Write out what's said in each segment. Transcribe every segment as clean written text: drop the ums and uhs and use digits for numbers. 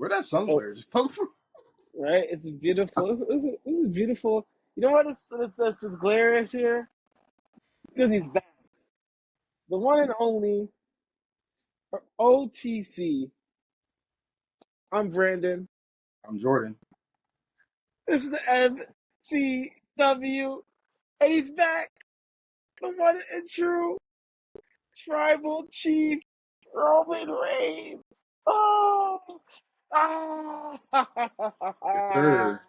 Where'd that sun Oh, glare just come from? right? It's beautiful. This is beautiful. You know what this glare is here? Because he's back. The one and only OTC. I'm Brandon. I'm Jordan. This is the MCW, and he's back. The one and true Tribal Chief Roman Reigns. Oh, ah, Yes, sir.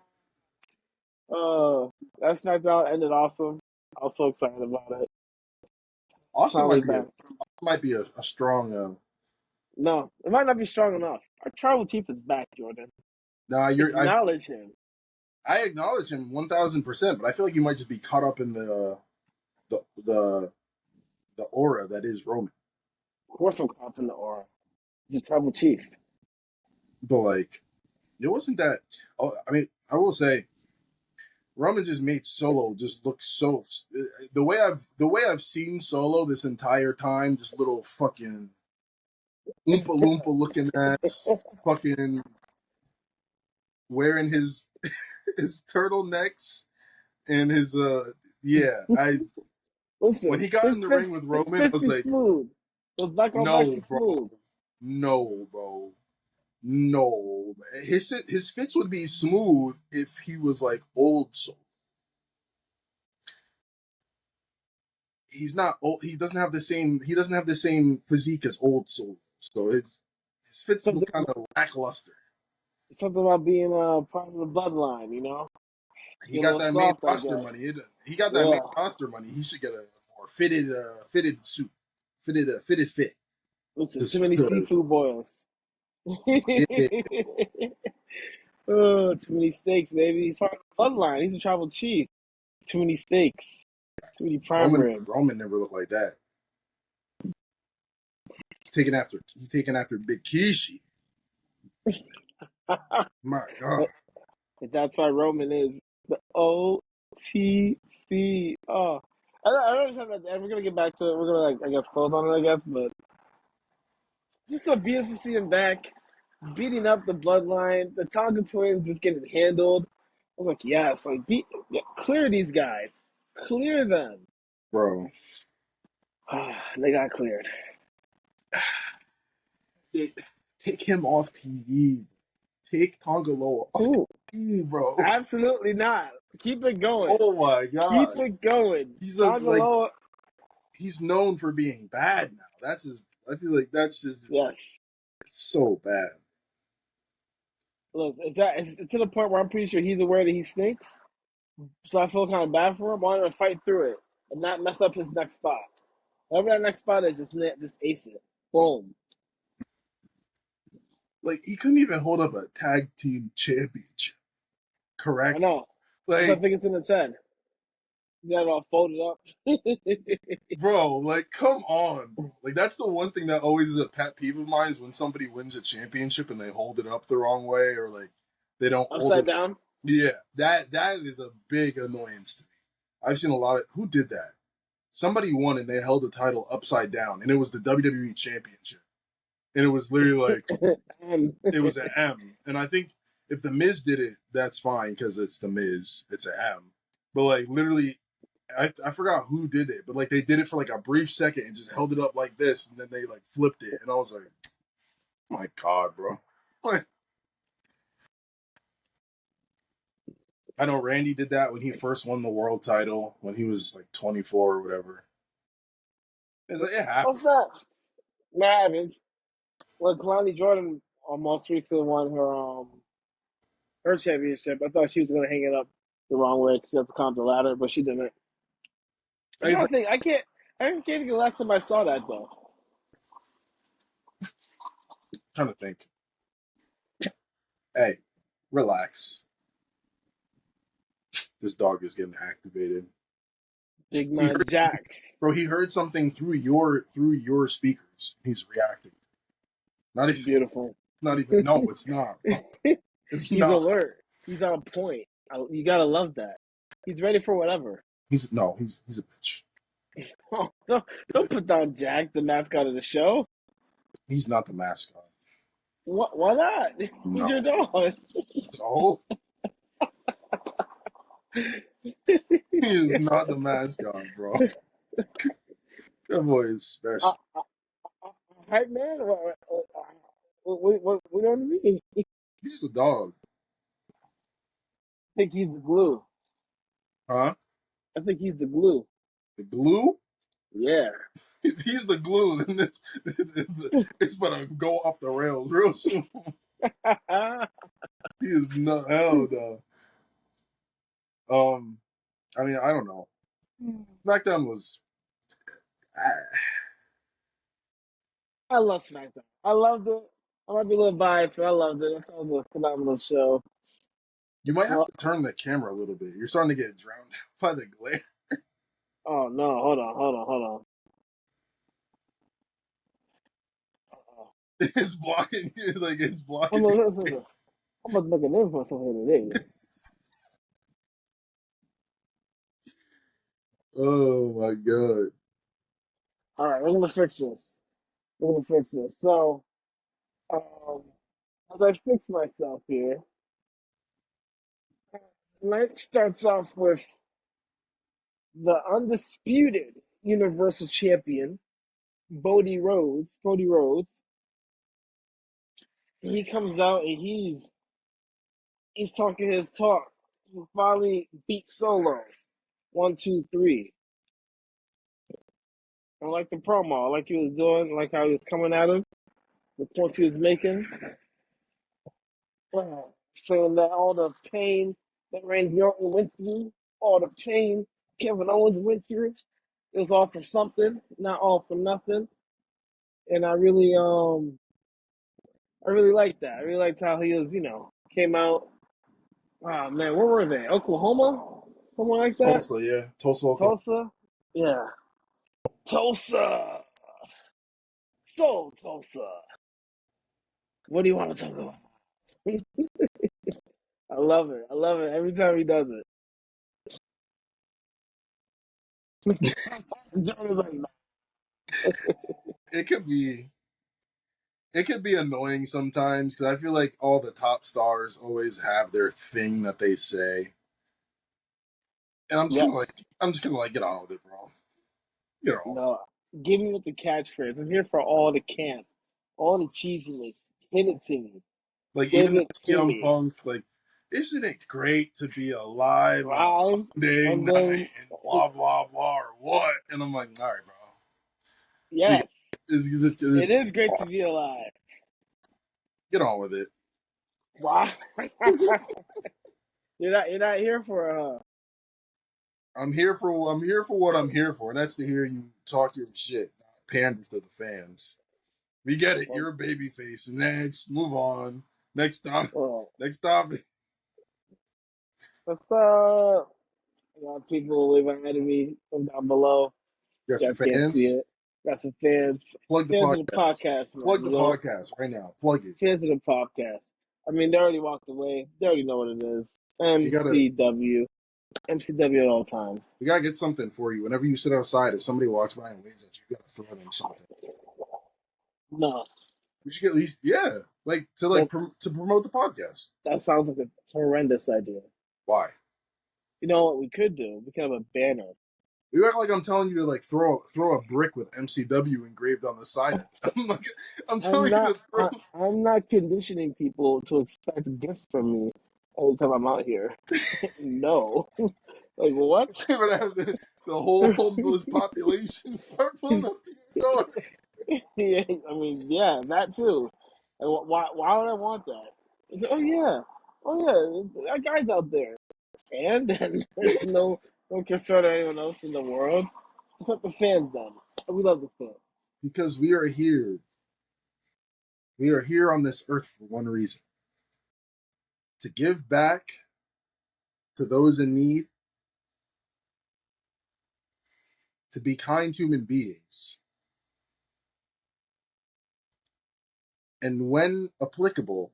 oh, that SmackDown ended awesome. I was so excited about it. Austin Finally might be a back. strong. No, it might not be strong enough. Our Tribal Chief is back, Jordan. Nah, Acknowledge him. I acknowledge him 1,000%, but I feel like you might just be caught up in the the the aura that is Roman. Of course, I'm confident the aura. He's a Tribal Chief. But like, it wasn't that. Oh, I mean, I will say, Roman just made Solo just look so. The way I've seen Solo this entire time, just little fucking oompa loompa looking ass, fucking wearing his turtlenecks and his yeah. I When Listen, he got in the ring with his Roman, I fits was be like, smooth. Those black on blacks no, be bro, smooth. no, bro, no. His fits would be smooth if he was like old Soul. He's not old. He doesn't have the same. He doesn't have the same physique as old Soul. So his fits Something, look kind of lackluster. something about being part of the bloodline, you know? He Being a got little that main soft, I roster guess. money. He got that main Yeah. roster money. He should get a more fitted suit, fitted fit. Listen, too Just many seafood boils. yeah, Oh, too many steaks, baby. He's part of the bloodline. He's a tribal chief. Too many steaks. Too many prime rib. Roman never looked like that. He's taking after Big Kishi. My God, That's why Roman is the OTC. Oh, I understand that. And we're gonna get back to it. We're gonna, like, I guess, close on it. I guess, but just so beautiful to see him back, beating up the bloodline. The Tonga twins just getting handled. I was like, yes, like yeah, clear these guys, clear them. bro. They got cleared. Take him off TV. Take Tongaloa off Ooh, TV, bro. absolutely not. Keep it going. Oh my Keep God. it going. He's like Tongaloa, he's known for being bad now. That's his. I feel like that's just like yes. it's so bad. Look, it's to the point where I'm pretty sure he's aware that he stinks. So I feel kind of bad for him. I want him to fight through it and not mess up his next spot. Whatever that next spot is, just ace it. Boom. Like he couldn't even hold up a tag team championship I correctly. know. That's what I Like, think it's in his head. He got it all folded up. bro, like come on. Like that's the one thing that always is a pet peeve of mine is when somebody wins a championship and they hold it up the wrong way or like they don't hold Upside it. down. Yeah, that is a big annoyance to me. I've seen a lot of who did that. Somebody won and they held the title upside down, and it was the WWE Championship, and it was literally like and it was an M. And I think if the Miz did it, that's fine because it's the Miz, it's an M. But like literally, I forgot who did it, but like they did it for like a brief second and just held it up like this, and then they like flipped it, and I was like, my God, bro. Like, I know Randy did that when he first won the world title when he was like 24 or whatever. It's like it happened. what's next? Madden. Well, Kalani Jordan almost recently won her championship. I thought she was gonna hang it up the wrong way because she had to climb the ladder, but she didn't. I It's gotta like think. I can't think of the last time I saw that though. trying to think. Hey, relax. This dog is getting activated. Big He man heard, Jax. bro. He heard something through your speakers. He's reacting. Not It's even. beautiful. Not even. No, it's not. Bro. It's He's not. alert. He's on point. You gotta love that. He's ready for whatever. He's no. He's a bitch. Oh, don't put down Jack, the mascot of the show. He's not the mascot. Why not? He's your No. dog. So he is not the mascot, bro. That boy is uh, special. uh, hype man? What do you mean? I He's the dog, think he's the glue. huh? I think he's the glue. The glue. Yeah. If he's the glue, then it's gonna go off the rails real soon. He is not hell no. I mean, I don't know. SmackDown was. I love SmackDown. I loved it. I might be a little biased, but I loved it. I thought it was a phenomenal show. You might have Well, to turn the camera a little bit. You're starting to get drowned out by the glare. oh no, hold on. Uh-oh. It's blocking you, like it's I'm blocking gonna you. listen. I'm about to make a name for myself here today. Oh my god. All right, we're gonna fix this. We're gonna fix this. So, um, as I fix myself here, night starts off with the undisputed Universal Champion, Cody Rhodes. He comes out and he's talking his talk. He finally beat Solo. 1, 2, 3. I like the promo. I like he was doing, like how he was coming at him, the points he was making. Saying that all the pain that Randy Orton went through, all the pain Kevin Owens went through, it was all for something, not all for nothing. And I really liked that. I really liked how he was, came out. Oh man, where were they? Oklahoma, somewhere like that. Tulsa, yeah. Tulsa, Oklahoma. Tulsa, yeah, Tulsa, Tulsa. What do you want to talk about? I love it. I love it every time he does it. John is like, It could be it could be annoying sometimes because I feel like all the top stars always have their thing that they say. And yes, I'm just gonna like get on with it, bro. Get on with it. no, give me with the catchphrase. I'm here for all the camp, all the cheesiness. Hit it to me. Like Give even it as to young me. punk, like, isn't it great to be alive on a Live, Monday and night then, and blah blah blah or what? And I'm like, all right, bro. We yes, just it is great to be alive. get on with it. Wow. You're not here for I'm here for what I'm here for, and that's to hear you talk your shit, not pander to the fans. We get it. well, You're a baby face. Next, move on. Next stop. well, Next stop. You what's up? People waving at me from down below. got You some guys can't see fans. it. Got some fans. Plug the Fans of the podcast. podcast, man. Plug the podcast right now. Plug it. Fans of the podcast. I mean, they already walked away. They already know what it is. You gotta MCW. MCW at all times. we gotta get something for you. Whenever you sit outside, if somebody walks by and waves at you, you gotta throw them something. No, We should get at least like that to promote the podcast. that sounds like a horrendous idea. Why? You know what we could do? We could have a banner. You act like I'm telling you to like throw a brick with MCW engraved on the side. I'm like I'm I'm telling you to not. throw. I'm not conditioning people to expect gifts from me every time I'm out here. No, like what? You're gonna have the whole homeless population start pulling up to your door. Yeah, I mean, yeah, that too. And why would I want that? It's, oh yeah, that guy's out there, and there's no concern of anyone else in the world. It's up the fans then. We love the fans. Because we are here. We are here on this earth for one reason: to give back to those in need, to be kind human beings, and when applicable,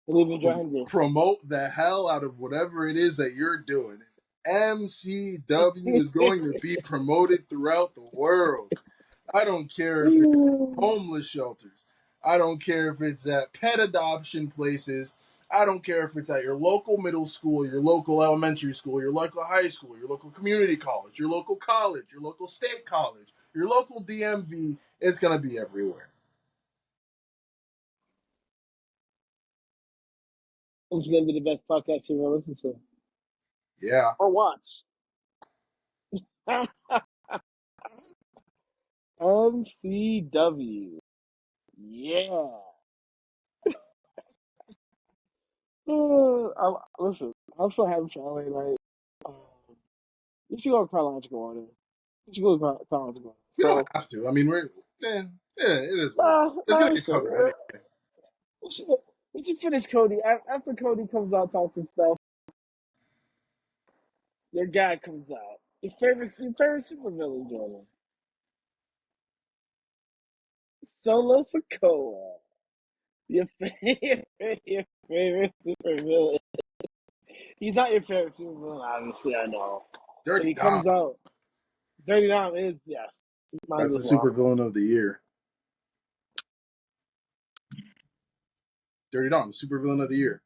Believe in behind you. promote the hell out of whatever it is that you're doing. MCW is going to be promoted throughout the world. I don't care if it's homeless shelters. I don't care if it's at pet adoption places. I don't care if it's at your local middle school, your local elementary school, your local high school, your local community college, your local college, your local state college, your local DMV. It's going to be everywhere. It's gonna be the best podcast you've ever listened to Yeah. or watch. MCW. Yeah. Listen, I'm so happy for LA. Like, um, you should go in chronological order. You should go in chronological order. We don't So, have to. I mean, yeah, it is what it is. It's going to we get should. covered anyway. We should, we should finish Cody. After Cody comes out, talks his stuff, your guy comes out. Your favorite supervillain, Jordan. Solo Sokoa. Your favorite supervillain. He's not your favorite supervillain, obviously, I know. But Dirty he Dom. comes out. Dirty Dom is, yes. Mine That's as the well. super villain of the year. Dirty Dom, super villain of the year.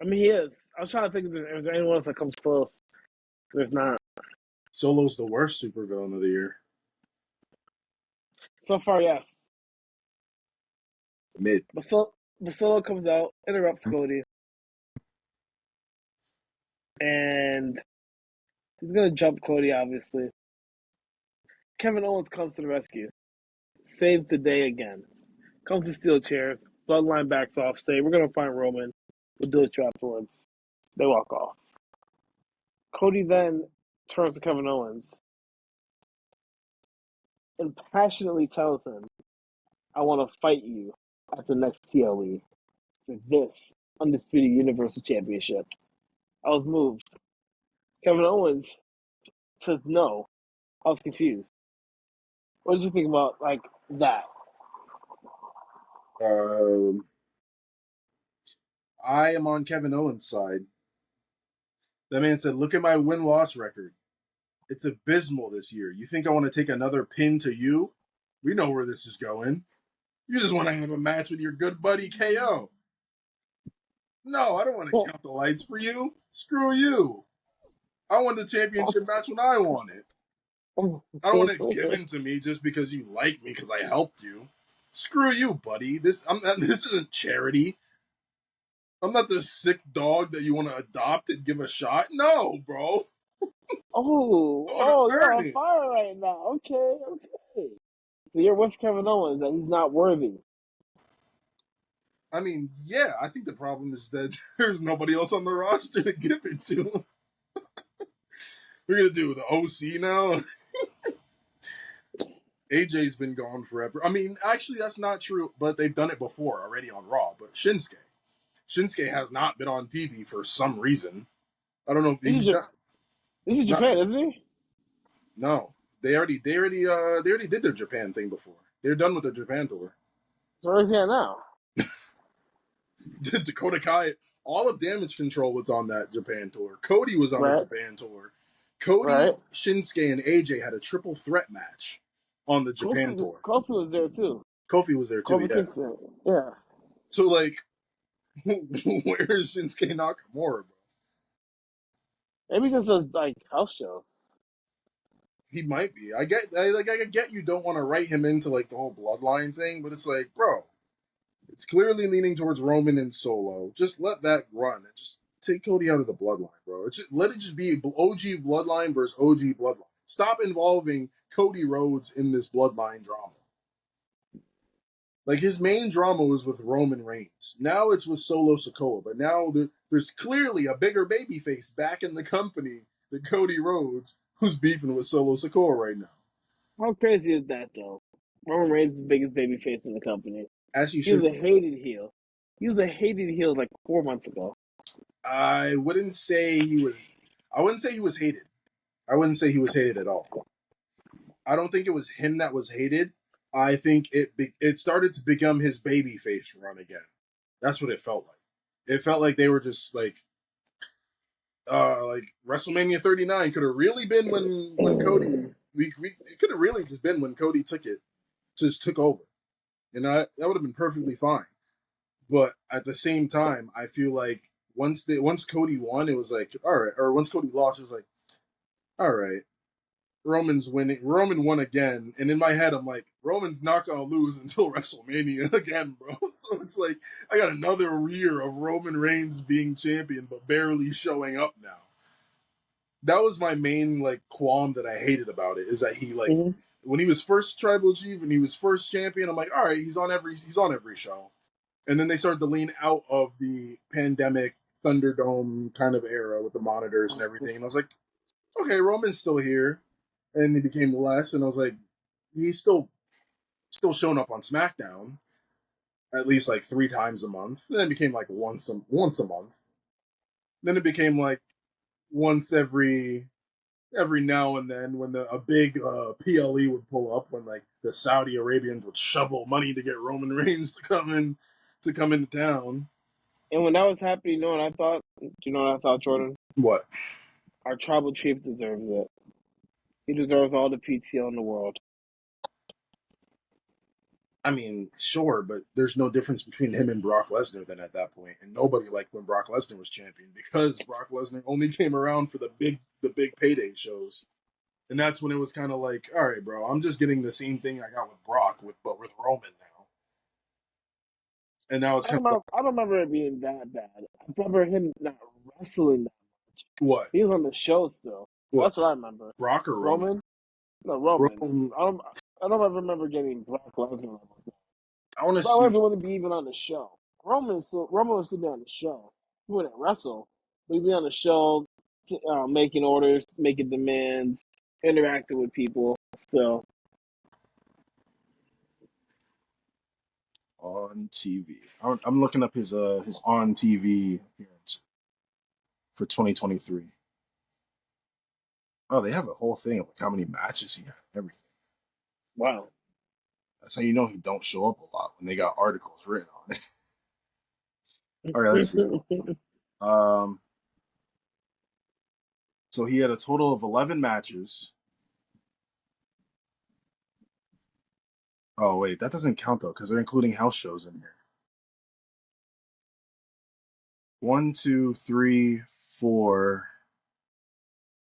I mean, he is. I was trying to think if there's anyone else that comes close. There's not. Solo's the worst super villain of the year. So far, yes. Mid. But Solo comes out, interrupts Cody, and he's going to jump Cody, obviously. Kevin Owens comes to the rescue. Saves the day again. Comes to steel chairs. Bloodline backs off. Say, we're going to find Roman. We'll do it to you afterwards. They walk off. Cody then turns to Kevin Owens and passionately tells him, I want to fight you at the next PLE for this Undisputed Universal Championship. I was moved. Kevin Owens says no. I was confused. What did you think about like that? Um, I am on Kevin Owens' side. That man said, "Look at my win-loss record. It's abysmal this year. You think I want to take another pin to you? We know where this is going. You just want to have a match with your good buddy KO. No, I don't want to count the lights for you. Screw you. I want the championship match when I want it. I don't want it given to me just because you like me because I helped you. Screw you, buddy. This isn't charity. I'm not the sick dog that you want to adopt and give a shot. No, bro. I want to You're earn on it. fire right now. Okay. So you're with Kevin Owens that he's not worthy. I mean, yeah, I think the problem is that there's nobody else on the roster to give it to. We're going to do the OC now. AJ's been gone forever. I mean, actually, that's not true, but they've done it before already on Raw. But Shinsuke has not been on TV for some reason. I don't know if This he's not. is Not Japan, isn't he? no. They already did their Japan thing before. They're done with their Japan tour. So where's he at now? Dakota Kai, all of Damage Control was on that Japan tour. Cody was on the Right. Japan tour. Cody, Right. Shinsuke, and AJ had a triple threat match on the Japan tour. Kofi was there too. Kofi was there too, Kofi yeah. Kingston. Yeah. So like, where is Shinsuke Nakamura, bro? Maybe because it's like house show. He might be. I get you don't want to write him into like the whole bloodline thing, but it's like, bro, it's clearly leaning towards Roman and Solo. Just let that run and just take Cody out of the bloodline, bro. Let it just be OG bloodline versus OG bloodline. Stop involving Cody Rhodes in this bloodline drama. Like his main drama was with Roman Reigns. Now it's with Solo Sikoa, but now there's clearly a bigger babyface back in the company than Cody Rhodes, who's beefing with Solo Sikoa right now. How crazy is that though? Roman Reigns is the biggest baby face in the company. As he He was should. a hated heel. He was a hated heel like 4 months ago. I wouldn't say he was. I wouldn't say he was hated. I wouldn't say he was hated at all. I don't think it was him that was hated. I think it started to become his babyface run again. That's what it felt like. It felt like they were just like WrestleMania 39 could have really been when Cody. It could have really just been when Cody took it just took over, and that would have been perfectly fine. But at the same time, I feel like once Cody won, it was like all right, or once Cody lost, it was like all right. Roman's winning. Roman won again, and in my head, I'm like, Roman's not gonna lose until WrestleMania again, bro. So it's like I got another year of Roman Reigns being champion, but barely showing up now. That was my main like qualm that I hated about it is that he like Mm-hmm. when he was first Tribal Chief and he was first champion, I'm like, all right, he's on every show, and then they started to lean out of the pandemic Thunderdome kind of era with the monitors and everything, and I was like, okay, Roman's still here, and he became less, and I was like, he's still showing up on SmackDown at least like 3 times a month. Then it became like once a month. Then it became like once every now and then when a big PLE would pull up when like the Saudi Arabians would shovel money to get Roman Reigns to come into town. And when that was happening, you know what I thought? Do you know what I thought, Jordan? What? Our tribal chief deserves it. He deserves all the PTO in the world. I mean, sure, but there's no difference between him and Brock Lesnar then at that point, and nobody liked when Brock Lesnar was champion because Brock Lesnar only came around for the big payday shows. And that's when it was kind of like, all right, bro, I'm just getting the same thing I got with Brock, but with Roman now. And now it's kind of I don't remember it being that bad. I remember him not wrestling that much. what? He was on the show still. What? That's what I remember. Brock or Roman? Roman? No, Roman. Roman. I don't ever remember getting Brock Lesnar. I want to Brock see. Lesnar wouldn't be even on the show. Roman would still be on the show. He wouldn't wrestle, but he'd be on the show, making orders, making demands, interacting with people. So On TV. I'm looking up his on TV appearance for 2023. Oh, they have a whole thing of like how many matches he had, everything. wow. That's how you know he don't show up a lot when they got articles written on it. All right, let's see. Um, so he had a total of 11 matches. Oh wait, that doesn't count though because they're including house shows in here. 1, 2, 3, 4,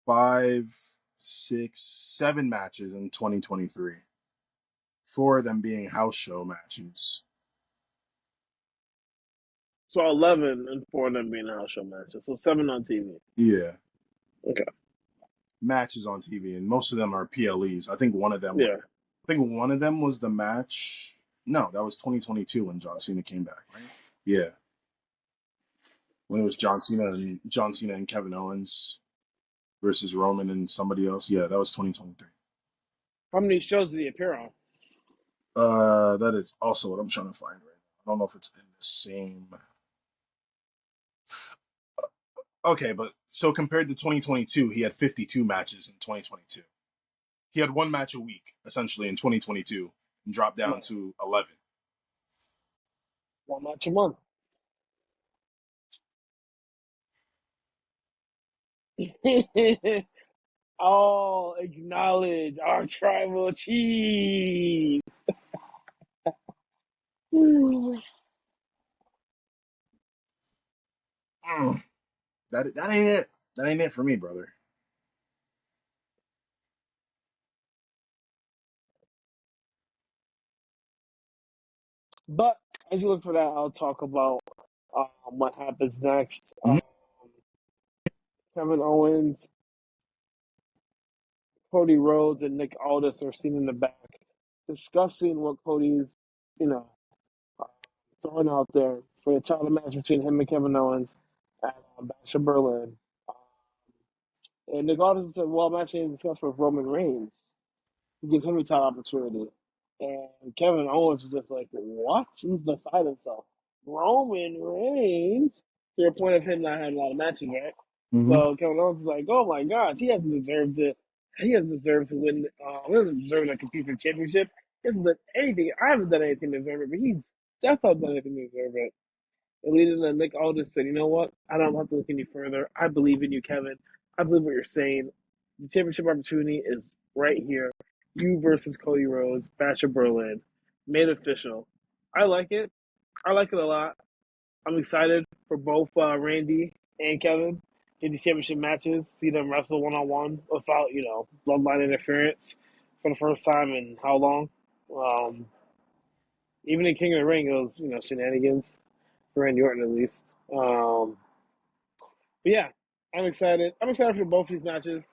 5, 6, 7 matches in 2023. 4 of them being house show matches. So 11 and 4 of them being house show matches. So 7 on TV. Yeah, Okay. matches on TV, and most of them are PLEs. I think one of them. Yeah. I think one of them was the match. No, that was 2022 when John Cena came back, right? Yeah, when it was John Cena and Kevin Owens versus Roman and somebody else. Yeah, that was 2023. How many shows did he appear on? That is also what I'm trying to find right now. I don't know if it's in the same. Okay, but so compared to 2022, he had 52 matches in 2022. He had 1 match a week essentially in 2022 and dropped down to 11. 1 match a month. Oh, acknowledge our tribal chief. Mm, that ain't it. That ain't it for me, brother. But as you look for that, I'll talk about what happens next. Mhm. Kevin Owens, Cody Rhodes, and Nick Aldis are seen in the back discussing what Cody's, you know, uh, throwing out there for the title match between him and Kevin Owens at Bash of Berlin. Um, and Nick Aldis said, "Well, I'm actually discussing with Roman Reigns to give him a title opportunity." And Kevin Owens was just like, "What?" He's beside himself. Roman Reigns. To your point of him not having a lot of matches, right? Mhm. So Kevin Owens is like, "Oh my gosh, he hasn't deserved it. He hasn't deserved to win. He doesn't deserve to compete for the championship. He hasn't done anything. I haven't done anything to deserve it, but he's definitely done anything to deserve it." And leading to Nick Aldis said, "You know what? I don't have to look any further. I believe in you, Kevin. I believe what you're saying. The championship opportunity is right here. you versus Cody Rhodes, Bachelor Berlin, made official. I like it. I like it a lot. I'm excited for both Randy and Kevin in the championship matches. See them wrestle one on one without bloodline interference for the first time in how long? Um, Even in King of the Ring, it was shenanigans for Randy Orton at least. But yeah, I'm excited. I'm excited for both these matches.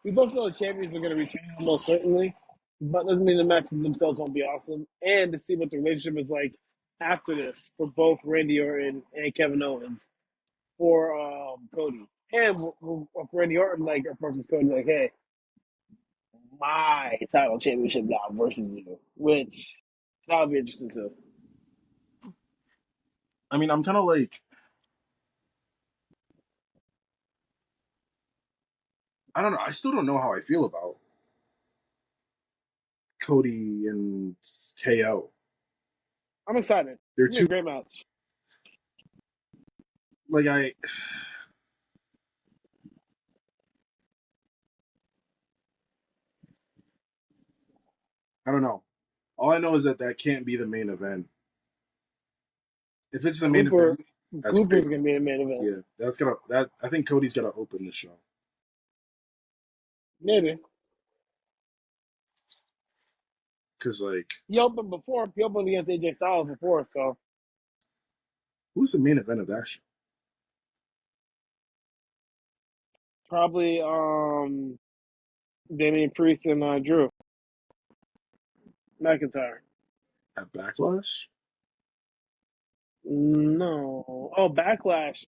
We both know the champions are going to return most certainly, but doesn't mean the matches themselves won't be awesome. And to see what the relationship is like after this for both Randy Orton and Kevin Owens for Cody. And for Randy Orton, like approaches Cody like, "Hey, my title championship now versus you," which that would be interesting too. I mean, I'm kind of like, I don't know. I still don't know how I feel about Cody and KO. I'm excited. They're It's gonna be too a great match. like I don't know. All I know is that that can't be the main event. If it's the main Cooper, event, that's Cooper's great. gonna be the main event. Yeah, that's gonna that. I think Cody's gonna open the show Maybe. because like, He opened before. He opened against AJ Styles before, so who's the main event of that show? probably Damian Priest and Drew McIntyre. At Backlash? No. Oh, Backlash.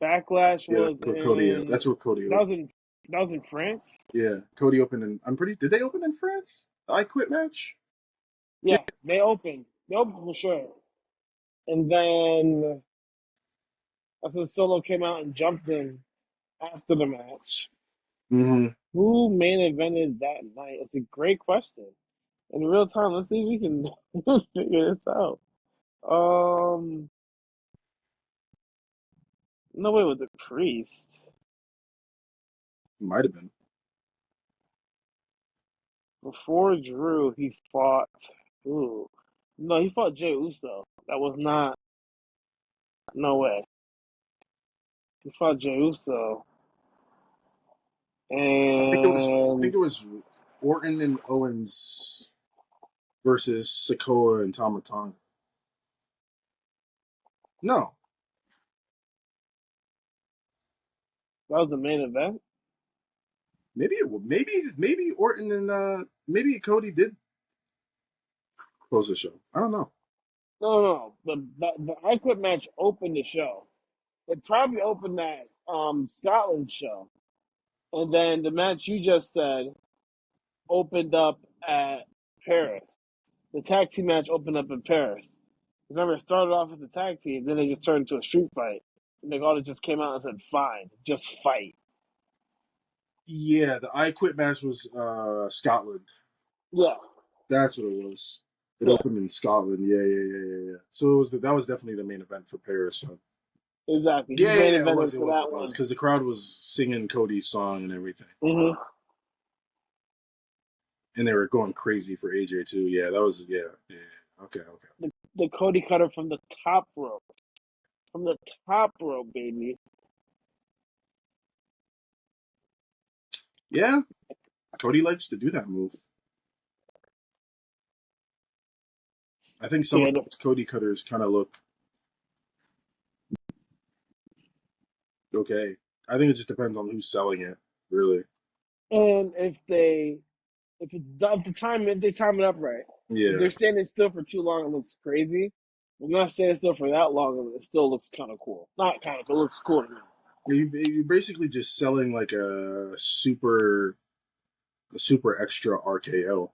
Backlash Yeah, was Cody. in That's where Cody that was opened. in that was in France. Yeah, Cody opened in. I'm pretty. Did they open in France? The I Quit match. Yeah. Yeah, they opened. They opened for sure. And then that's when Solo came out and jumped in after the match. Hmm. Who main evented that night? It's a great question. In real time, let's see if we can figure this out. Um, no way was it Priest. Might have been. Before Drew, he fought. Ooh, no, he fought Jey Uso. That was not. No way. He fought Jey Uso, I think it was. I and think it was Orton and Owens versus Sikoa and Tama Tonga. No, that was the main event. maybe Orton and maybe Cody did close the show. I don't know. No, no, no. The I Quit match opened the show. It probably opened that Scotland show, and then the match you just said opened up at Paris. The tag team match opened up in Paris. Remember, it started off as a tag team, then they just turned into a street fight. And they all just came out and said, "Fine, just fight." Yeah, the I Quit match was Scotland. Yeah, That's what it was. It yeah, opened in Scotland. Yeah. So it was that was definitely the main event for Paris. So. exactly. He Yeah, main it was, evented it for was, that it was, one. because the crowd was singing Cody's song and everything, Hmm. and they were going crazy for AJ too. Yeah, that was yeah. Okay. The Cody Cutter from the top rope, from the top rope, baby. Yeah, Cody likes to do that move. I think some of Yeah, those Cody cutters kind of look okay. I think it just depends on who's selling it, really. and if they time it up right, if Yeah, they're standing still for too long, it looks crazy. If they're not standing still for that long, it still looks kind of cool. Not kind of cool, it looks cool to me. you're basically just selling like a super extra RKO.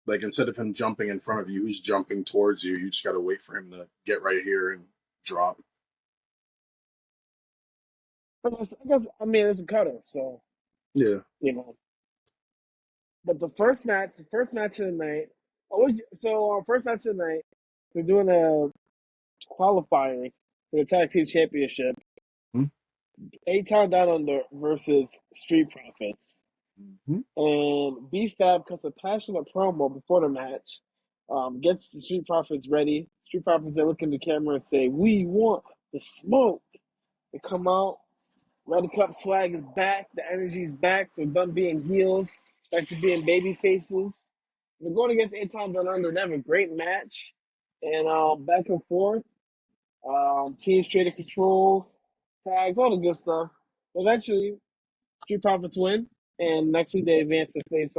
Like instead of him jumping in front of you, he's jumping towards you. You just got to wait for him to get right here and drop. But I mean, it's a cutter, so Yeah. you know. But the first match of the night. First match of the night, they're doing a qualifiers for the tag team championship. Hmm? A-Town Down Under versus Street Profits. Mhm. And B-Fab cuts a passionate promo before the match, gets the Street Profits ready. Street Profits, they look in the camera and say, "We want the smoke." They come out. Red Cup swag is back. The energy's back. They're done being heels, back to being baby faces. They're going against A-Town Down Under. They have a great match. And back and forth. Teams traded controls, tags, all the good stuff. Eventually, Street Profits win, and next week they advance to face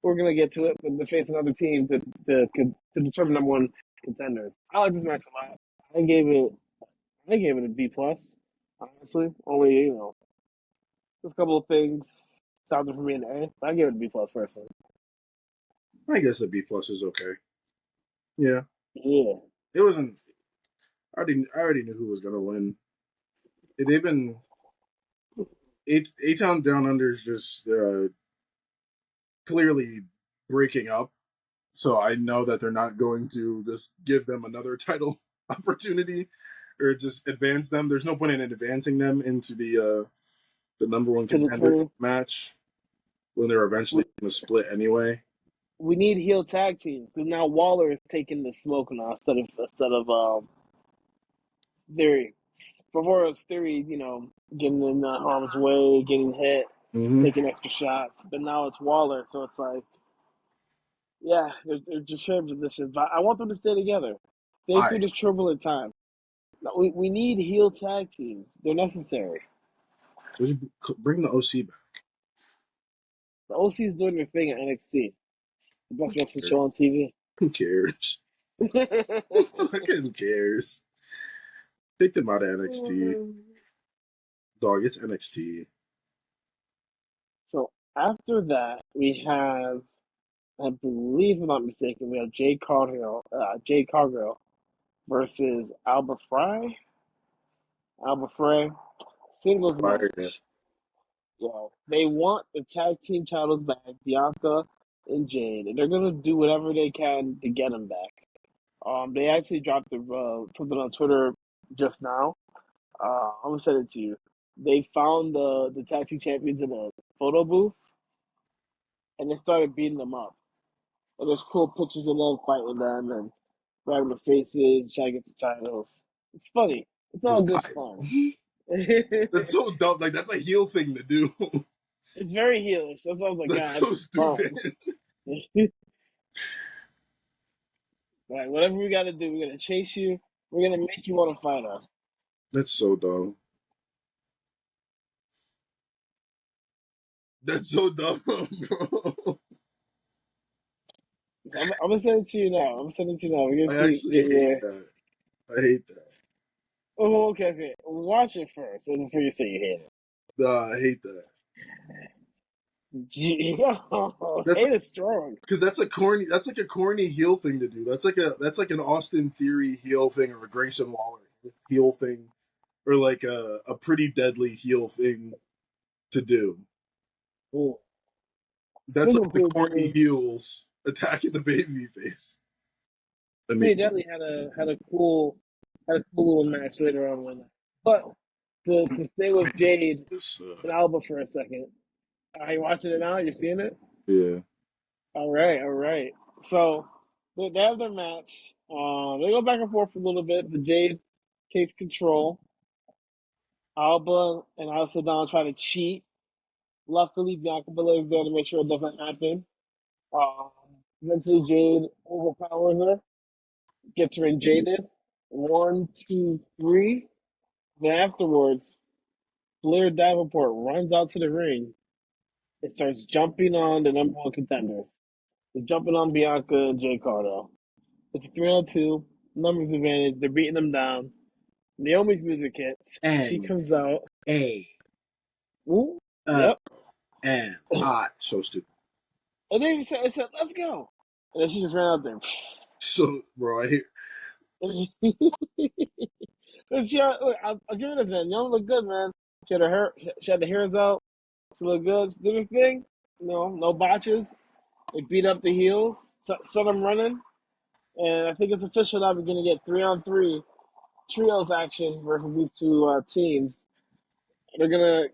we're gonna get to it, but to face another team to determine number one contenders. I like this match a lot. I gave it I gave it a B plus. Honestly, only just a couple of things stopped it from being an A. But I gave it a B plus personally. I guess a B plus is okay. Yeah, Yeah, it wasn't. I already knew who was gonna win. They've been A Town Down Under is just clearly breaking up, so I know that they're not going to just give them another title opportunity or just advance them. There's no point in advancing them into the number one to contenders determine match when they're eventually we, going to split anyway. we need heel tag teams because now Waller is taking the smoke now instead of Theory. Before it was Theory, getting in harm's way, getting hit, Mm-hmm. taking extra shots. But now it's Waller, so it's like, yeah, they're just sharing positions. But I want them to stay together, stay I through this turbulent time. Now, we need heel tag teams. They're necessary. just bring the OC back. The OC is doing their thing at NXT, the best wrestling show on TV. Who cares? Who cares? Take them out of NXT. Dog, it's NXT. So after that, we have, I believe, if I'm not mistaken, we have Jade Cargill versus Alba Fry. Alba Fry singles Fire. match. They want the tag team titles back, Bianca and Jade, and they're gonna do whatever they can to get them back. They actually dropped something on Twitter just now. I'm gonna send it to you. They found the tag team champions in a photo booth, and they started beating them up. And there's cool pictures of them fighting them and grabbing their faces, trying to get the titles. It's funny. It's all good Why? fun. That's so dumb. Like that's a heel thing to do. It's very heelish. That's why I was like, That's God, so it's fun. stupid. Like, whatever we got to do, we're gonna chase you. We're gonna make you want to fight us. That's so dumb. That's so dumb, bro. I'm gonna send it to you now. I'm sending it to you now. We're gonna I see. actually Yeah, hate yeah. that. I hate that. Oh, okay, okay. Watch it first, and before you say you hate I hate that. it. That's Hate is strong. because that's a corny. That's like a corny heel thing to do. That's like an Austin Theory heel thing or a Grayson Waller heel thing or like a pretty deadly heel thing to do. Ooh. That's Speaking like of the Pretty corny Deadly, heels attacking the baby face. I mean, Pretty Deadly had a cool little match later on one night. But to stay with Jade this, and Alba for a second, are you watching it now? You're seeing it? yeah. All right, all right. So they have their match. They go back and forth for a little bit. The Jade takes control. Alba and Al Sedan try to cheat. Luckily, Bianca Belair is there to make sure it doesn't happen. Um, Eventually, Jade overpowers her, gets her in jaded. One, two, three. Then afterwards, Blair Davenport runs out to the ring and starts jumping on the number one contenders. They're jumping on Bianca and Jay Cardo. It's a 3-on-2, numbers advantage. They're beating them down. Naomi's music hits. She N comes out. A Ooh, L yep. N I. So stupid. And then it said, let's go. And then she just ran out there. So, bro, I hate. Look, I'll give it a then. Naomi looked good, man. She had the hairs out. She looked good. She did her thing. No botches. They beat up the heels, set them running. And I think it's official now. We're going to get 3-on-3 trios action versus these two teams. They're gonna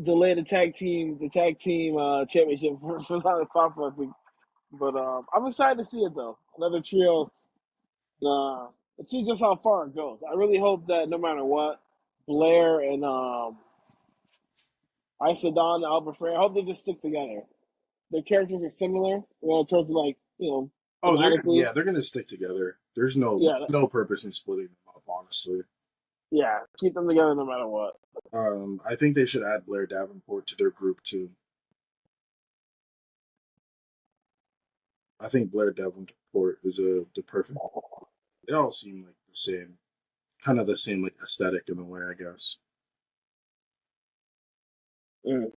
delay the tag team championship for as long as possible. I think. But I'm excited to see it though. Another trios. Let's see just how far it goes. I really hope that no matter what, Blair and Isadon and Albert Frey, I hope they just stick together. Their characters are similar, in terms of Oh, thematically. they're gonna stick together. Yeah, No purpose in splitting them up, honestly. yeah, keep them together no matter what. I think they should add Blair Davenport to their group too. I think Blair Davenport is the perfect. They all seem like the same, kind of the same like aesthetic in a way, I guess. Mm.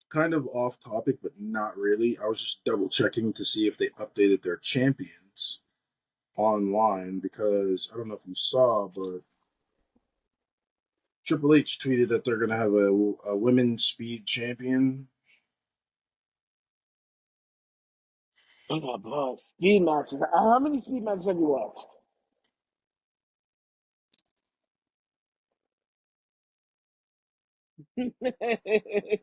Kind of off topic, but not really. I was just double checking to see if they updated their champions online because I don't know if you saw, but Triple H tweeted that they're gonna have a women's speed champion. Oh, boy, speed matches. How many speed matches have you watched?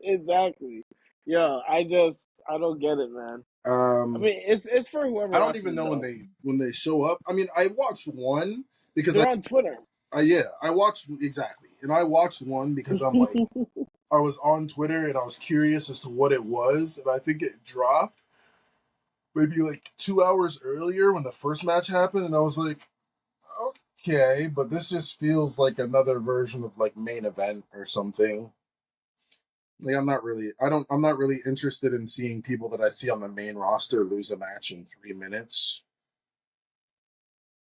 Exactly. Yeah, I don't get it, man. I Um, mean, it's for whoever I don't watches even it know though. when they show up. I mean, I watched one because They're on Twitter. yeah, I watched exactly, and I watched one because I'm like I was on Twitter and I was curious as to what it was, and I think it dropped maybe like 2 hours earlier when the first match happened, and I was like, okay, but this just feels like another version of like main event or something. Like I'm not really interested in seeing people that I see on the main roster lose a match in 3 minutes.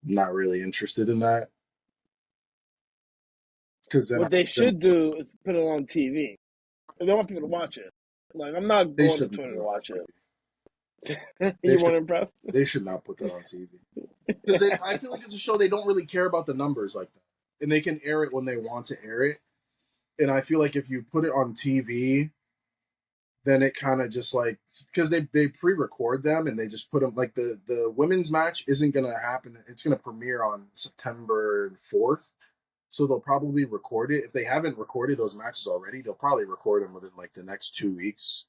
I'm not really interested in that because then I What they see them. should do is put it on TV. If they want people to watch it. Like I'm not They going to shouldn't put Twitter it to on watch TV. it. They You should weren't impressed? they should not put that on TV because I feel like it's a show they don't really care about the numbers like that, and they can air it when they want to air it. And I feel like if you put it on TV, then it kind of just like because they pre-record them and they just put them like the women's match isn't gonna happen. It's gonna premiere on September 4th, so they'll probably record it. If they haven't recorded those matches already, they'll probably record them within like the next 2 weeks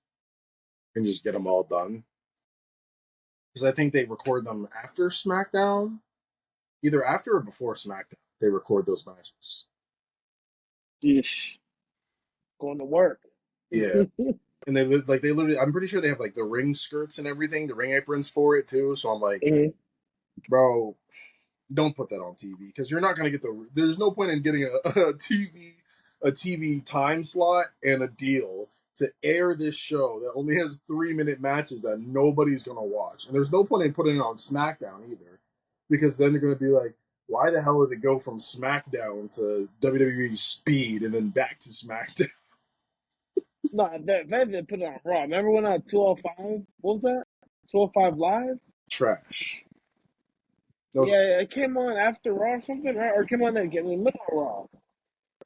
and just get them all done. Because I think they record them after SmackDown, either after or before SmackDown. They record those matches. Yeesh. Going to work. Yeah, and they literally. I'm pretty sure they have like the ring skirts and everything, the ring aprons for it too. So I'm like, Mhm. bro, don't put that on TV because you're not going to get the. There's no point in getting a TV time slot and a deal to air this show that only has 3 minute matches that nobody's going to watch, and there's no point in putting it on SmackDown either, because then they're going to be like, why the hell did it go from SmackDown to WWE Speed and then back to SmackDown? No, they put it on Raw. Remember when 205? What was that? 205 Live? Trash. That was Yeah, it came on after Raw or something, right? Or it came on in the middle of Raw.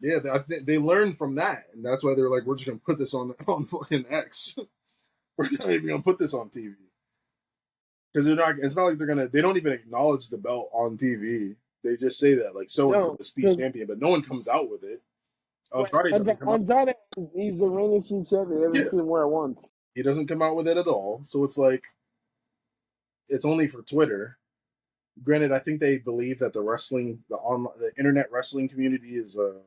yeah. I think they learned from that, and that's why they're like, we're just going to put this on fucking X. We're not even going to put this on TV. Because they're not. It's not like they're gonna. They don't even acknowledge the belt on TV. They just say that like so and so No, the speed because champion, but no one comes out with it. Andrade doesn't come out. Andrade, he's the reigning team champion. You haven't Yeah, seen him wear it once. he doesn't come out with it at all. So it's like it's only for Twitter. Granted, I think they believe that the internet wrestling community is a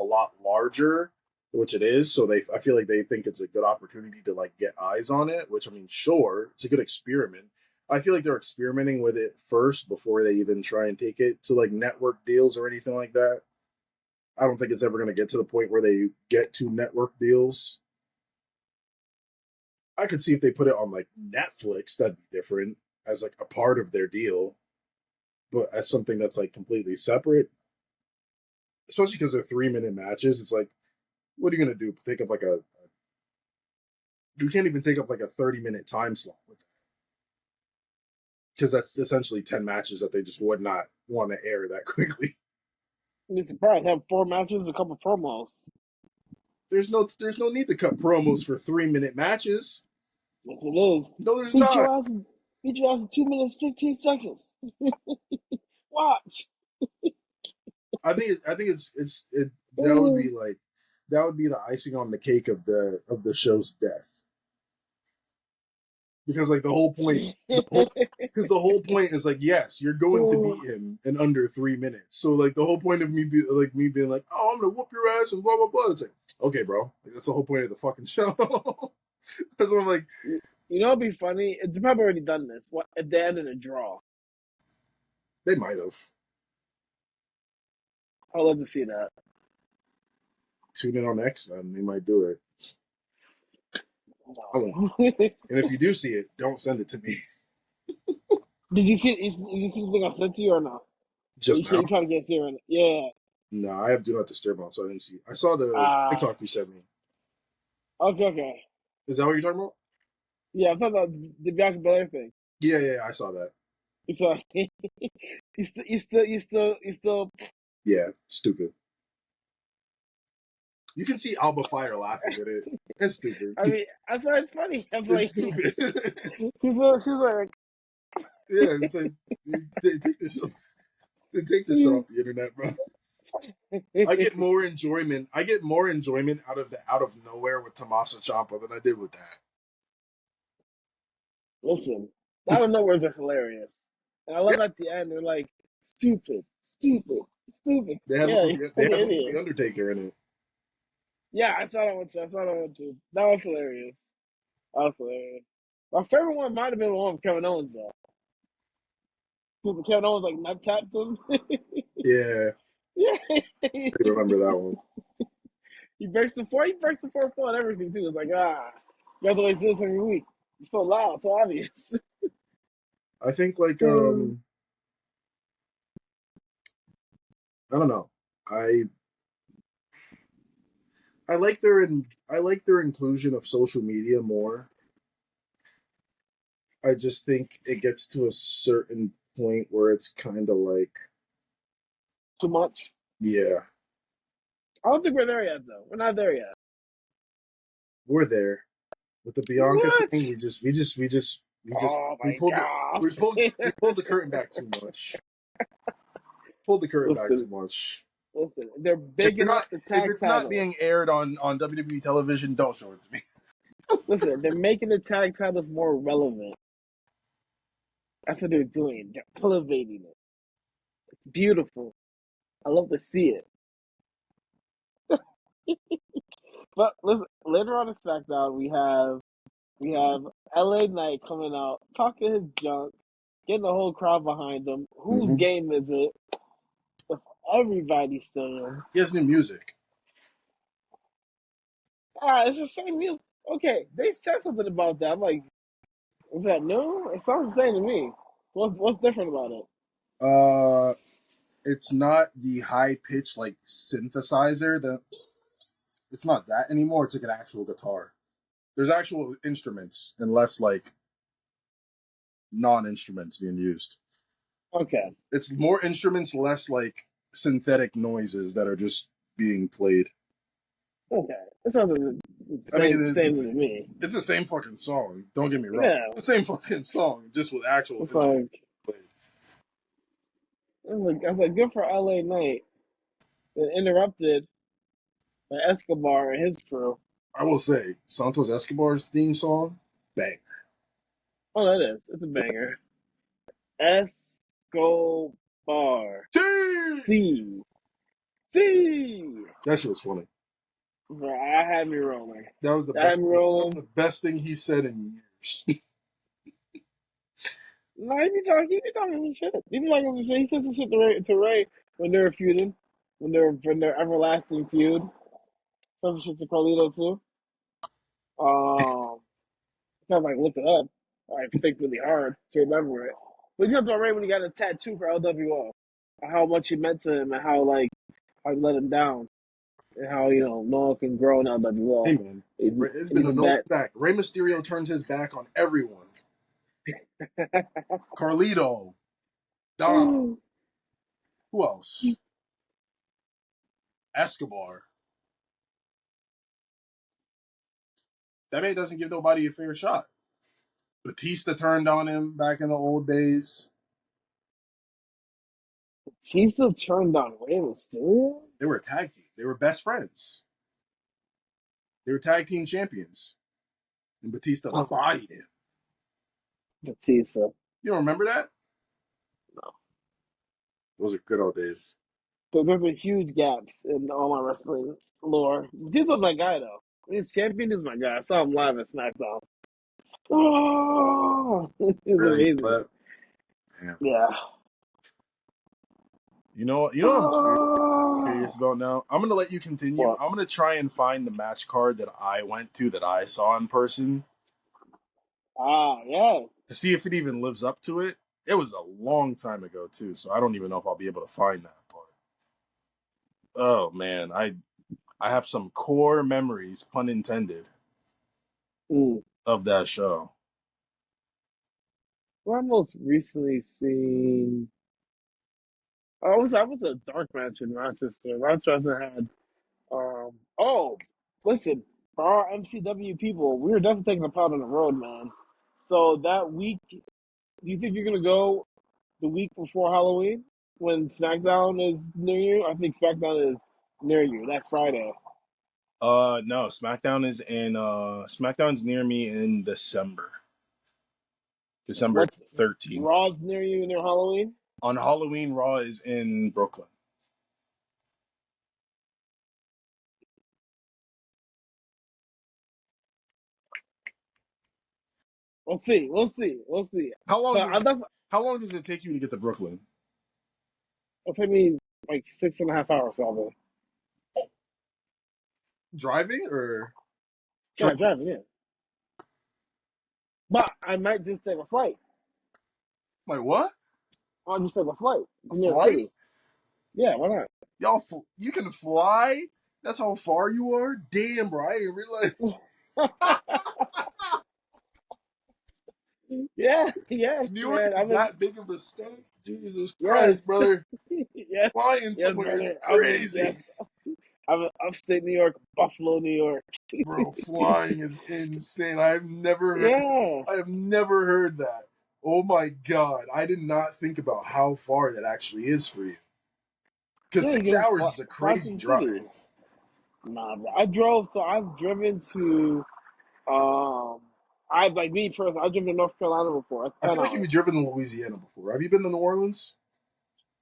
lot larger, which it is. So I feel like they think it's a good opportunity to like get eyes on it. Which I mean, sure, it's a good experiment. I feel like they're experimenting with it first before they even try and take it to like network deals or anything like that. I don't think it's ever going to get to the point where they get to network deals. I could see if they put it on like Netflix, that'd be different as like a part of their deal, but as something that's like completely separate, especially because they're 3 minute matches, it's like, what are you going to do? Take up like you can't even take up like a 30-minute time slot with that because that's essentially 10 matches that they just would not want to air that quickly. He's surprised. Have 4 matches, a couple promos. There's no need to cut promos for 3 minute matches. Yes, it is. No, there's Beat not. your ass. Beat your ass in 2 minutes 15 seconds. Watch. I think that would be like the icing on the cake of the show's death. Because like the whole point, because the whole point is like, yes, you're going to beat him in under 3 minutes. So like the whole point of me being like, oh, I'm gonna whoop your ass and blah blah blah. It's like, okay, bro, like, that's the whole point of the fucking show. Because I'm like, You know, it'd be funny. They've probably already done this. What at the end of the draw? they might have. I'd love to see that. Tune in on X, then they might do it. I won't. Did And if you do see it, don't send it to me. you see? Did you see the thing I sent to you or not? Just now. You trying to get Sarah? Yeah. No, I have Do Not Disturb on, so I didn't see. I saw the Ah. TikTok you sent me. Okay. Is that what you're talking about? Yeah, I'm talking about the Bianca Belair thing. Yeah, I saw that. So you still. Yeah, stupid. You can see Alba Fire laughing at it. It's stupid. I mean, that's why it's funny. I'm like, It's stupid. she's like, Yeah, it's like take this shit off the internet, bro. I get more enjoyment. Out of the out of nowhere with Tommaso Ciampa than I did with that. Listen, out of nowhere's are hilarious, and I love at the end they're like, stupid. They have Yeah, they have idiot. the Undertaker in it. Yeah, I saw that one too. That was hilarious. My favorite one might have been the one with Kevin Owens though. Because Kevin Owens like nut tapped him. Yeah, Yeah. I remember that one. He breaks the four and everything too. It's like, you guys always do this every week. You're so loud, so obvious. I think like I don't know. I like their inclusion of social media more. I just think it gets to a certain point where it's kind of like, Too much. yeah, I don't think we're there yet though. We're not there yet. we're there with the Bianca What? thing. Oh We my pulled it. gosh. We pulled the curtain back too much. Pulled the curtain back too much. Listen, they're big enough to If tag it's titles. not being aired on WWE television, don't show it to me. Listen, they're making the tag titles more relevant. That's what they're doing. They're elevating it. It's beautiful. I love to see it. But listen, later on in SmackDown, we have LA Knight coming out, talking his junk, getting the whole crowd behind him. Whose Mm-hmm. game is it? If everybody's saying, He has new music. it's the same music. Okay, they said something about that. I'm like, is that new? It sounds the same to me. What's different about it? It's not the high pitched like synthesizer. It's not that anymore. It's like an actual guitar. There's actual instruments and less like non-instruments being used. Okay. It's more instruments, less like synthetic noises that are just being played. Okay. It sounds like the I mean, same to me. it's the same fucking song. Don't get me wrong. Yeah. It's the same fucking song, just with actual It's instruments like, played. I was like, good for LA Knight. Then interrupted by Escobar and his crew. I will say, Santos Escobar's theme song, bang. Oh, that is. It's a banger. Escobar. C. C. That shit was funny. Bro, I had me rolling. That was the I had best. me That rolling. was the best thing he said in years. No, he be talking some shit. He be talking some shit. He said some shit to Ray when they were feuding, when their everlasting feud. Said some shit to Carlito too. Kind of like look it up. I think really hard to remember it. But you talked about Ray when he got a tattoo for LWO, how much he meant to him, and how he let him down, and how no one can grow in LWO. Hey man, it's been a Even no that. back. Rey Mysterio turns his back on everyone. Carlito, Dom, who else? Escobar. That man doesn't give nobody a fair shot. Batista turned on him back in the old days. He still turned on Rey Mysterio. They were a tag team. They were best friends. They were tag team champions, and Batista Oh, bodied him. Batista. You don't remember that? No. Those are good old days. So there's a huge gaps in all my wrestling lore. Batista's my guy though. He's champion is my guy. I saw him live at SmackDown. Oh, it's Really? amazing. But, damn. Yeah. You know what? You know what I'm curious about now? I'm gonna let you continue. What? I'm gonna try and find the match card that I went to that I saw in person Yeah. to see if it even lives up to it. It was a long time ago too, so I don't even know if I'll be able to find that. But oh man, I have some core memories, pun intended, Mm. of that show. Well, I most recently seen. I was a dark match in Rochester. Rochester had oh, listen, for our MCW people, we were definitely taking a pot on the road, man. So that week, do you think you're gonna go the week before Halloween when SmackDown is near you? I think SmackDown is near you that Friday. No, SmackDown's near me in December. December What's 13th. Raw's near you near Halloween? On Halloween, Raw is in Brooklyn. We'll see. We'll see. We'll see. How long But does it take you to get to Brooklyn? it'll take me like 6.5 hours probably. Driving or Yeah, train? driving, yeah. But I might just take a flight. Like what? I'll just take a flight A to New York flight? City. Yeah, why not? You can fly? That's how far you are? Damn, bro, I didn't realize. Yeah, yes, New York man. is that big of a state? Jesus Yes, Christ, brother. yes, Flying yes, somewhere is brother. crazy. I'm in upstate New York, Buffalo, New York. Bro, flying is insane. Yeah, I have never heard that. Oh my god. I did not think about how far that actually is for you. Because yeah. You 6 hours can is a fly to crazy the drive. city. Nah, bro. I drove. So I've driven to. Um, I like me first. I've driven to North Carolina before. That's I ten feel like hours. you've driven to Louisiana before. Have you been to New Orleans?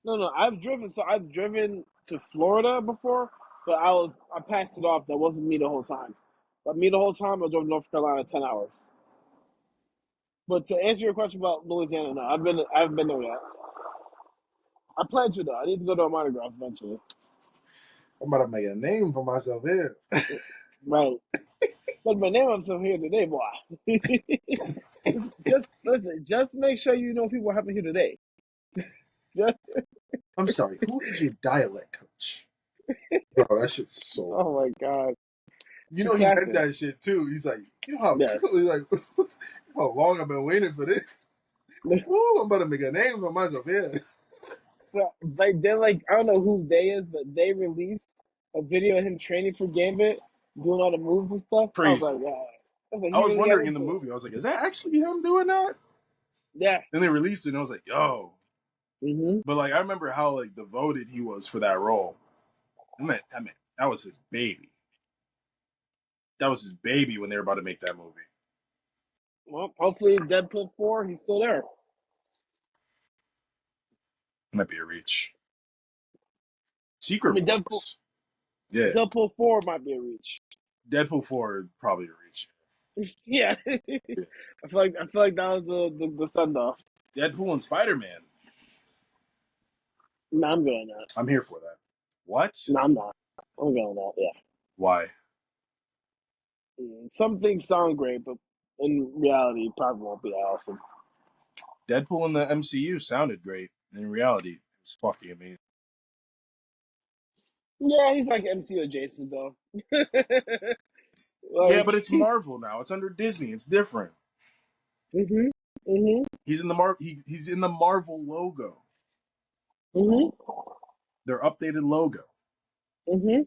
No, no. I've driven. So I've driven to Florida before, but I passed it off. That wasn't me the whole time. But me the whole time, I drove to North Carolina 10 hours. But to answer your question about Louisiana, no, I haven't been there yet. I plan to though. I need to go to a Mardi Gras eventually. I'm about to make a name for myself here. Right. But my name up some here today, boy. Just listen. Just make sure you know people happen here today. Just, I'm sorry, who is your dialect coach? Bro, that shit's so. oh my god, You the know he meant classic. that shit too. He's like, you know how Yes. he's like, how long I've been waiting for this. Ooh, I'm about to make a name for myself here. So like they're like I don't know who they is, but they released a video of him training for Gambit, doing all the moves and stuff. I was Crazy. like, yeah. I was like, I he was really got wondering in the into it. movie. I was like, is that actually him doing that? Yeah. Then they released it, and I was like, yo. Mhm. But like, I remember how like devoted he was for that role. That was his baby. That was his baby when they were about to make that movie. Well, hopefully Deadpool 4, he's still there. Might be a reach. I Secret mean, Deadpool Wars. Yeah. Deadpool 4 might be a reach. Deadpool 4 probably a reach. Yeah. I feel like that was the send off. Deadpool and Spider Man. No, I'm good on that. I'm here for that. What? No, I'm not. I'm good on that. Yeah. Why? Some things sound great, but in reality, it probably won't be that awesome. Deadpool in the MCU sounded great. In reality, it was fucking amazing. Yeah, he's like MCU adjacent though. Yeah, Like, but it's Marvel now. It's under Disney. It's different. mhm, mhm, He's in the Marvel logo. mhm, Their updated logo. mhm,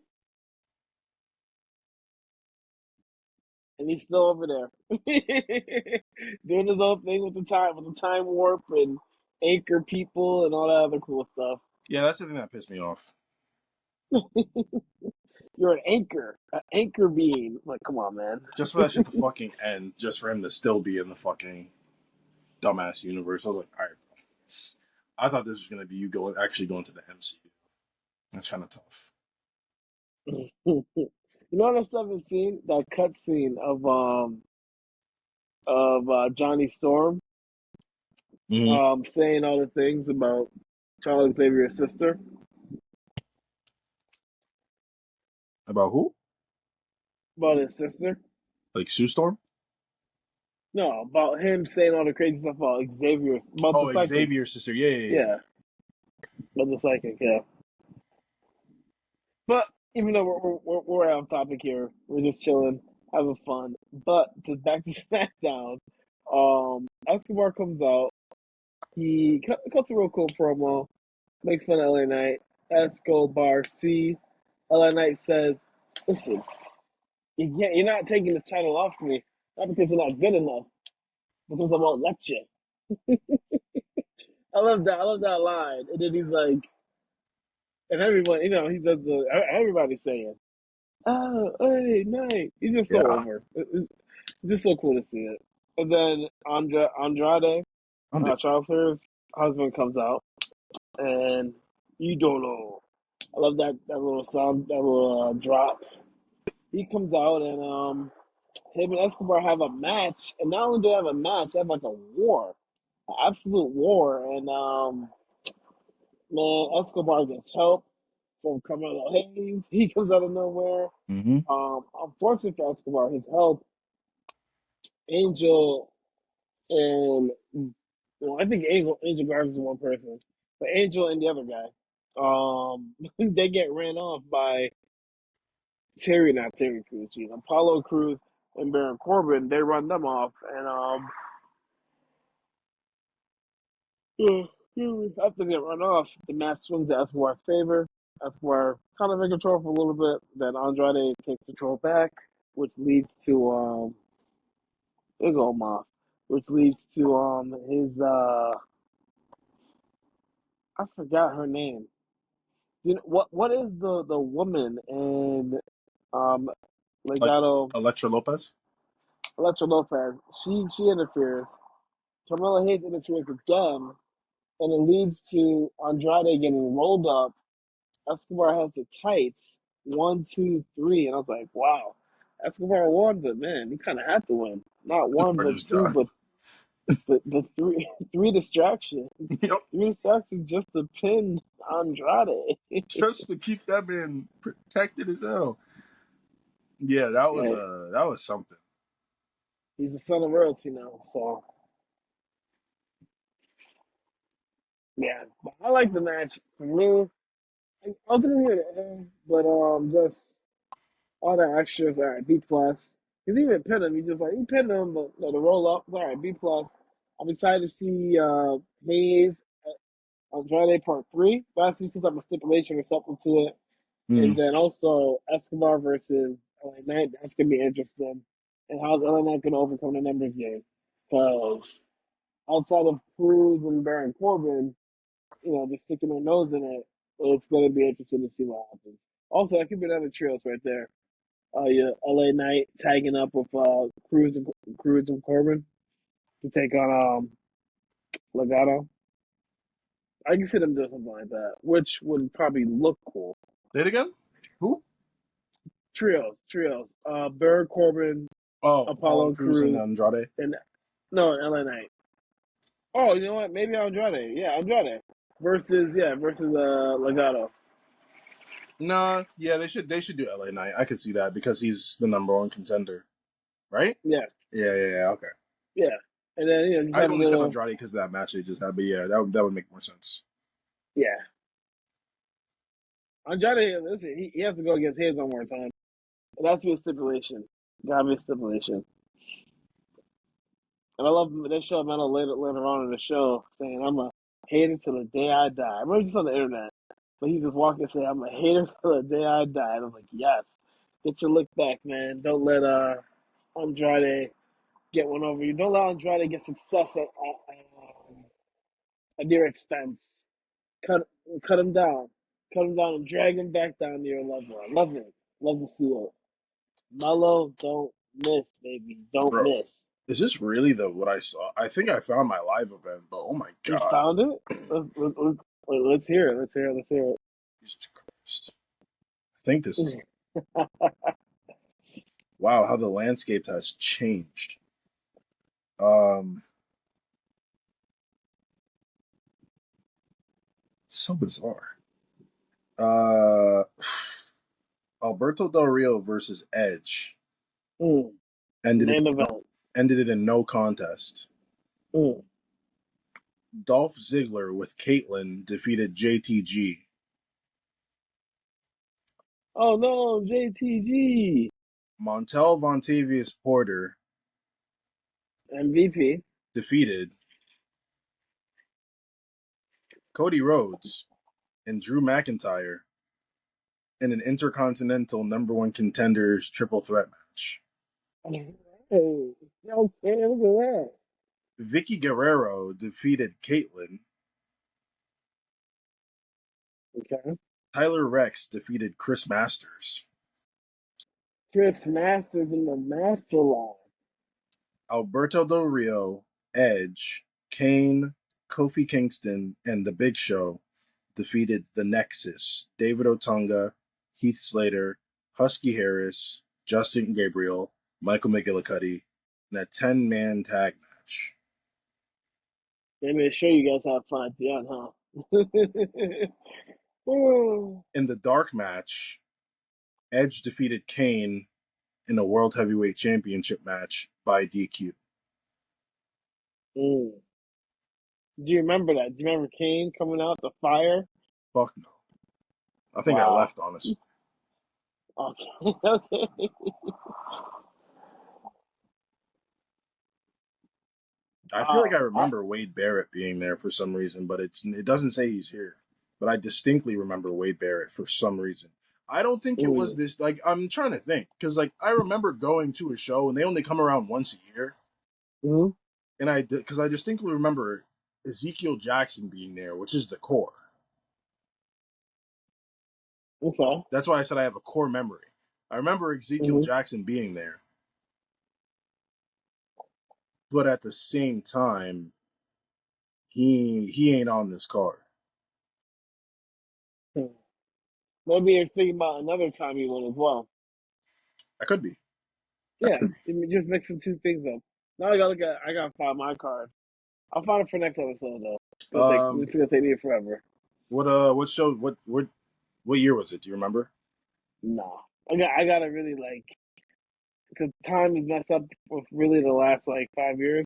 and he's still over there doing his own thing with the time warp and anchor people and all that other cool stuff. Yeah, that's the thing that pissed me off. You're an anchor being. Like, come on, man. Just for that shit to fucking end, just for him to still be in the fucking dumbass universe. I was like, all right, bro. I thought this was gonna be you actually going to the MCU. That's kind of tough. You know what I still haven't seen? That cutscene of Johnny Storm Mm-hmm. saying all the things about Charles Xavier's sister, About who? about his sister. Like Sue Storm? No, about him saying all the crazy stuff about Xavier, about the Oh, psychics. Xavier's sister. Yeah, yeah, yeah. Yeah, about the psychic. Yeah, but even though we're out of topic here, we're just chilling, having fun. But back to SmackDown, Escobar comes out. He cuts a real cool promo, makes fun of LA Knight. Escobar C. LA Knight says, "Listen, you're not taking this title off me, not because you're not good enough, because I won't let you." I love that. I love that line. And then he's like, and everyone, he does everybody's saying, "Oh, hey, Knight." He's just so Yeah. over. It's just so cool to see it. And then Andrade, I'm dead. Charles Flair's husband, comes out, and you don't know. I love that little sound, that little drop. He comes out, and him and Escobar have a match, and not only do they have a match, they have like a war, an absolute war. And man, Escobar gets help from Carmelo Hayes. He comes out of nowhere. Mm-hmm. Unfortunately for Escobar, his help, Angel and well, I think Angel Garza is one person, but Angel and the other guy, they get ran off by not Terry Crews, geez, Apollo Crews and Baron Corbin. They run them off, and after they get run off, the match swings to Escobar's favor. Escobar kind of in control for a little bit. Then Andrade takes control back, which leads to big old moth, which leads to his I forgot her name. You know what is the woman in um Like Legado Electra Lopez? Electra Lopez? She interferes. Carmelo Hayes interferes again, and it leads to Andrade getting rolled up. Escobar has the tights. 1, 2, 3, and I was like, wow. Escobar won, but man, he kind of had to win. Not one, Or but just two, God. but three, three distractions. Yep. Three distractions just to pin Andrade. Just to keep that man protected as hell. Yeah, that was Yeah, that was something. he's the son of royalty now, so yeah. But I like the match. For me, I was gonna give it an A, but just all the extras, all right, B plus. Because even pin him, he pinned him, but no, the roll up, all right, B plus. I'm excited to see Hayes Andrade Part 3. There has to be some type of stipulation or something to it. And Mm. then also Escobar versus LA Knight. That's going to be interesting. And how's LA Knight going to overcome the numbers game? Because outside of Cruz and Baron Corbin, just sticking their nose in it, it's going to be interesting to see what happens. Also, that could be another trios right there. Yeah, LA Knight tagging up with Cruz and Corbin to take on Legado. I can see them doing something like that, which would probably look cool. Say it again? Who? Trios. Baron Corbin, Oh, Apollo Cruz and Cruz, Andrade. and no, LA Knight. Oh, you know what? Maybe Andrade. Yeah, Andrade versus Legado. Nah, yeah, they should do LA Knight. I could see that because he's the number one contender, right? Yeah, Yeah, yeah, yeah. Okay. yeah. And then just I have a only said little Andrade because of that match they just had, but yeah, that would make more sense. yeah. Andrade, listen, he has to go against his one more time. It has to be a stipulation. Gotta be a stipulation. And I love they show Melo later on in the show saying, "I'm a hater till the day I die." I remember just on the internet, but he's just walking and saying, "I'm a hater till the day I die." And I was like, "Yes, get your look back, man. Don't let Andrade get one over you. Don't let Andrade get success at your expense. Cut cut him down, and drag him back down to your level. I love it. Love to see it. Mellow, don't miss, baby. Don't Bro, miss. is this really the what I saw? I think I found my live event, but oh my You god. found it? Let's hear it. Let's hear it. Let's hear Jesus Christ. I think this is it. wow, how the landscape has changed. Um so bizarre. Uh Alberto Del Rio versus Edge Mm, ended it main no, event. ended it in no contest. Mm. Dolph Ziggler with Caitlyn defeated JTG. Oh no, JTG. Montel Vontavious Porter MVP. defeated Cody Rhodes and Drew McIntyre in an Intercontinental number one contenders triple threat match. Hey, okay, look at that. Vicky Guerrero defeated Caitlyn. Okay. Tyler Rex defeated Chris Masters. Chris Masters in the master line. Alberto Del Rio, Edge, Kane, Kofi Kingston, and The Big Show defeated The Nexus, David Otunga, Heath Slater, Husky Harris, Justin Gabriel, Michael McGillicuddy, in a 10-man tag match. They may show you guys how to find Dion, huh? Oh, In the dark match, Edge defeated Kane in a World Heavyweight Championship match by DQ. mm. Do you remember that? Do you remember Kane coming out the fire? Fuck no. I think I Wow. left, honestly. Okay. Okay. I feel like I Wow. remember Wade Barrett being there for some reason, but it doesn't say he's here. But I distinctly remember Wade Barrett for some reason. I don't think it was Mm. this. Like I'm trying to think because like I remember going to a show and they only come around once a year, Mm-hmm. and I distinctly remember Ezekiel Jackson being there, which is the core. Okay. That's why I said I have a core memory. I remember Ezekiel Mm-hmm. Jackson being there, but at the same time, he ain't on this card. Maybe you're thinking about another time you won as well. I could be. I Yeah, could be. you just mixing two things up. Now I gotta look at. I gotta find my card. I'll find it for next episode though. Um, It's gonna take me forever. what show? What year was it? Do you remember? No, I gotta really like because time is messed up with really the last like 5 years.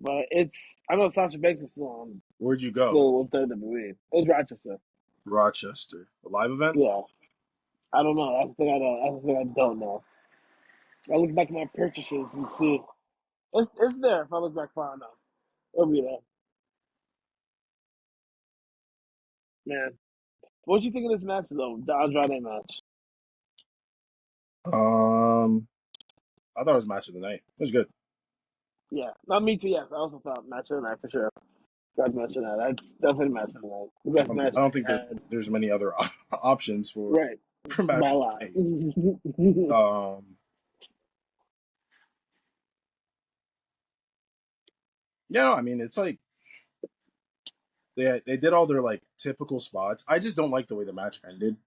But it's I know Sasha Banks is Where'd you go? still with WWE. It was Rochester. Rochester. A live event? Yeah, I don't know. That's the thing I don't. That's the thing I don't know. I look back at my purchases and see it's there. If I look back far enough, it'll be there. Man, what you think of this match though? The Andrade match. Um, I thought it was match of the night. It was good. Yeah, not me too. Yes, I also thought match of the night for sure. Got to mention that. That's definitely match of the night. The best match I don't think we had. there's many other options Right, for by match a of lot. the night. Um, yeah, no, I mean it's like they did all their like typical spots. I just don't like the way the match ended.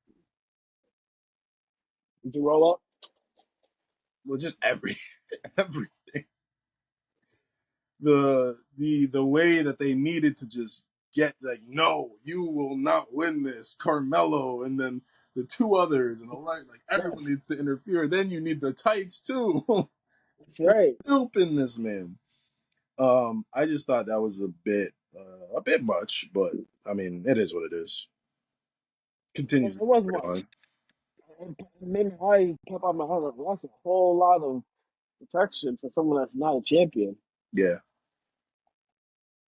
Did you roll up? Well, just every the way that they needed to just get like, no, you will not win this, Carmelo, and then the two others, and the like everyone needs to interfere. Then you need the tights too. That's right. Still pin this man. I just thought that was a bit much, but I mean, it is what it is. It Continues the was much. storyline. It made my eyes pop out my head. Like, that's a whole lot of protection for someone that's not a champion. Yeah,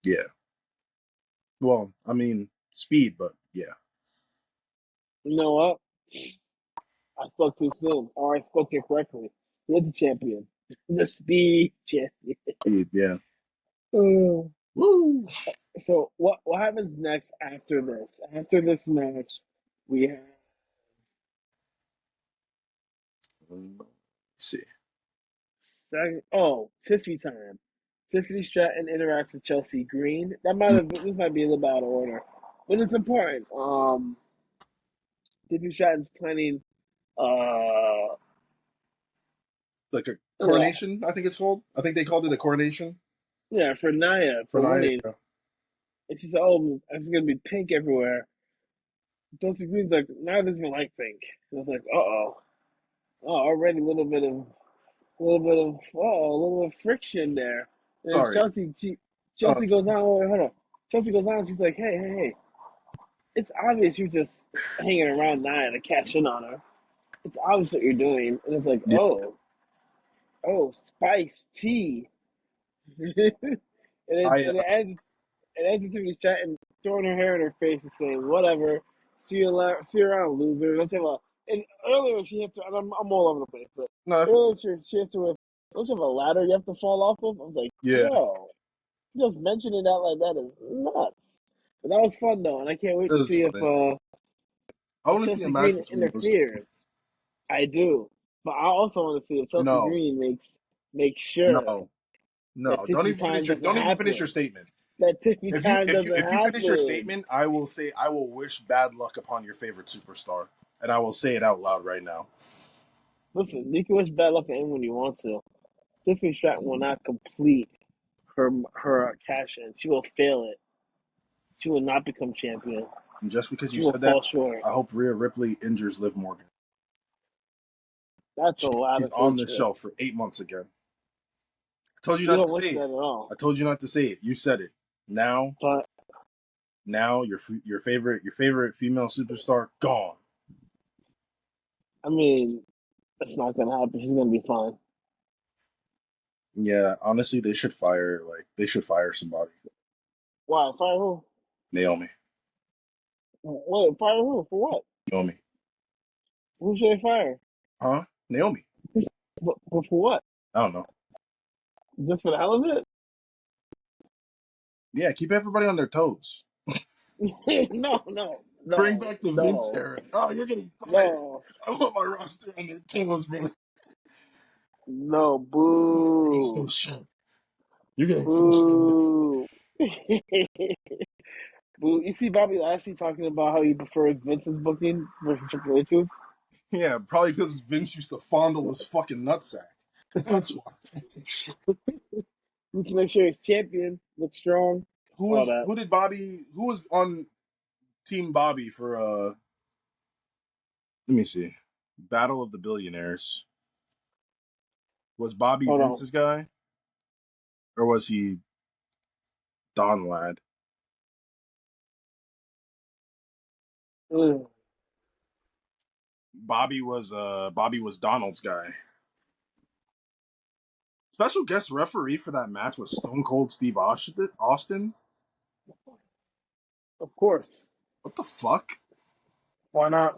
yeah. Well, I mean, speed, but yeah, You know what? I spoke too soon, or I spoke incorrectly. He's a champion. The speed champion. speed, yeah. Oh. Woo! So what happens next after this? After this match, we have Let's see. Second, Tiffy time. Tiffany Stratton interacts with Chelsea Green. This might be a little bit out of order, but it's important. Tiffany Stratton's planning. Uh, Like a well, coronation, I think it's called. I think they called it a coronation yeah, for Naya for for Nia. winning, and she said, "Oh, it's gonna be pink everywhere." Chelsea Green's like, "Naya doesn't even like pink." And I was like, already a little bit of friction there." And then Sorry. Uh, Chelsea goes on. Wait, hold on. Chelsea goes on. She's like, hey. It's obvious you're just hanging around Nia to cash in on her. It's obvious what you're doing. And it's like, yeah, spice tea. and I it ends with Tiffany Stratton throwing her hair in her face and saying, whatever, see you around, loser. And earlier she hit her, and I'm all over the place, but no, earlier she hit her with, don't you have a ladder you have to fall off of? I was like, yeah, yo, just mentioning that like that is nuts. But that was fun though, and I can't wait to this is see funny. I if want to see a Chelsea match Green between those two. interferes. I do, but I also want to see if Chelsea No, Green makes sure no, that no. Tiffany time doesn't Don't even finish your happen. statement. That Tiffany time doesn't If you finish your happen. statement, I will say I will wish bad luck upon your favorite superstar, and I will say it out loud right now. Listen, you can wish bad luck on anyone you want to. Tiffany Stratton will not complete her cash in. She will fail it. She will not become champion. And just because She you will said that, fall short. I hope Rhea Ripley injures Liv Morgan. That's a lot She's of on this hatred. show for 8 months again. I told you You not to don't say wish that it. at all. I told you not to say it. You said it. Now, But now your favorite female superstar gone. I mean, that's not gonna happen. She's gonna be fine. Yeah, honestly, they should fire somebody. Why? Fire who? Naomi. Wait, fire who? For what? Naomi. Who should they fire? Huh? Naomi. But for what? I don't know. Just for the hell of Yeah, keep everybody on their toes. it? No, no, Bring no, back the Vince no, era. Oh, you're getting fired. no, I want my roster on their toes, brother. no, Finish boo, this shit. You're getting frustrated. boo, boo. You see Bobby Lashley talking about how he prefers Vince's booking versus Triple H's? Yeah, probably because Vince used to fondle his fucking nutsack. That's why. He can make sure he's champion, looks strong, all that. Who was on Team Bobby for let me see. Battle of the Billionaires. Was Bobby Hold on. Vince's guy? Or was he Don Lad? Ugh. Bobby was Donald's guy. Special guest referee for that match was Stone Cold Steve Austin. Of course. What the fuck? Why not?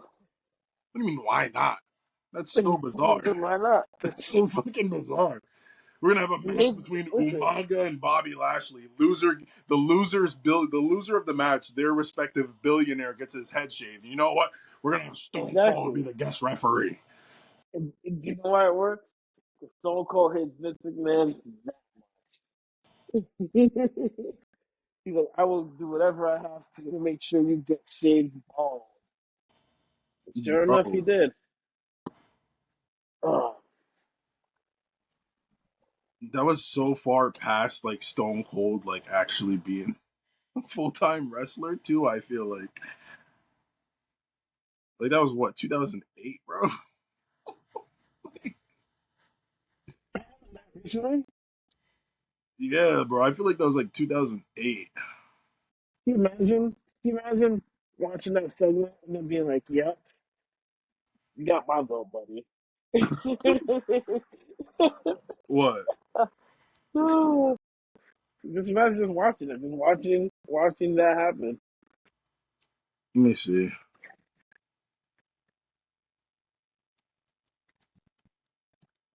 What do you mean why not? That's so bizarre. Why not? That's so fucking bizarre. We're gonna have a match between Listen, Umaga and Bobby Lashley. The loser of the match, their respective billionaire gets his head shaved. You know what? We're gonna have Stone Cold be exactly. the guest referee. And do you know why it works? Because Stone Cold hates Vince McMahon. He's like, I will do whatever I have to make sure you get shaved bald. Sure enough, he Bro, did. Oh, that was so far past like Stone Cold like actually being a full time wrestler too. I feel like that was what 2008, bro. recently? Yeah, bro. I feel like that was like 2008. Can you imagine watching that segment and then being like, yep, you got my vote, buddy. What? Just imagine just watching it, watching that happen. Let me see.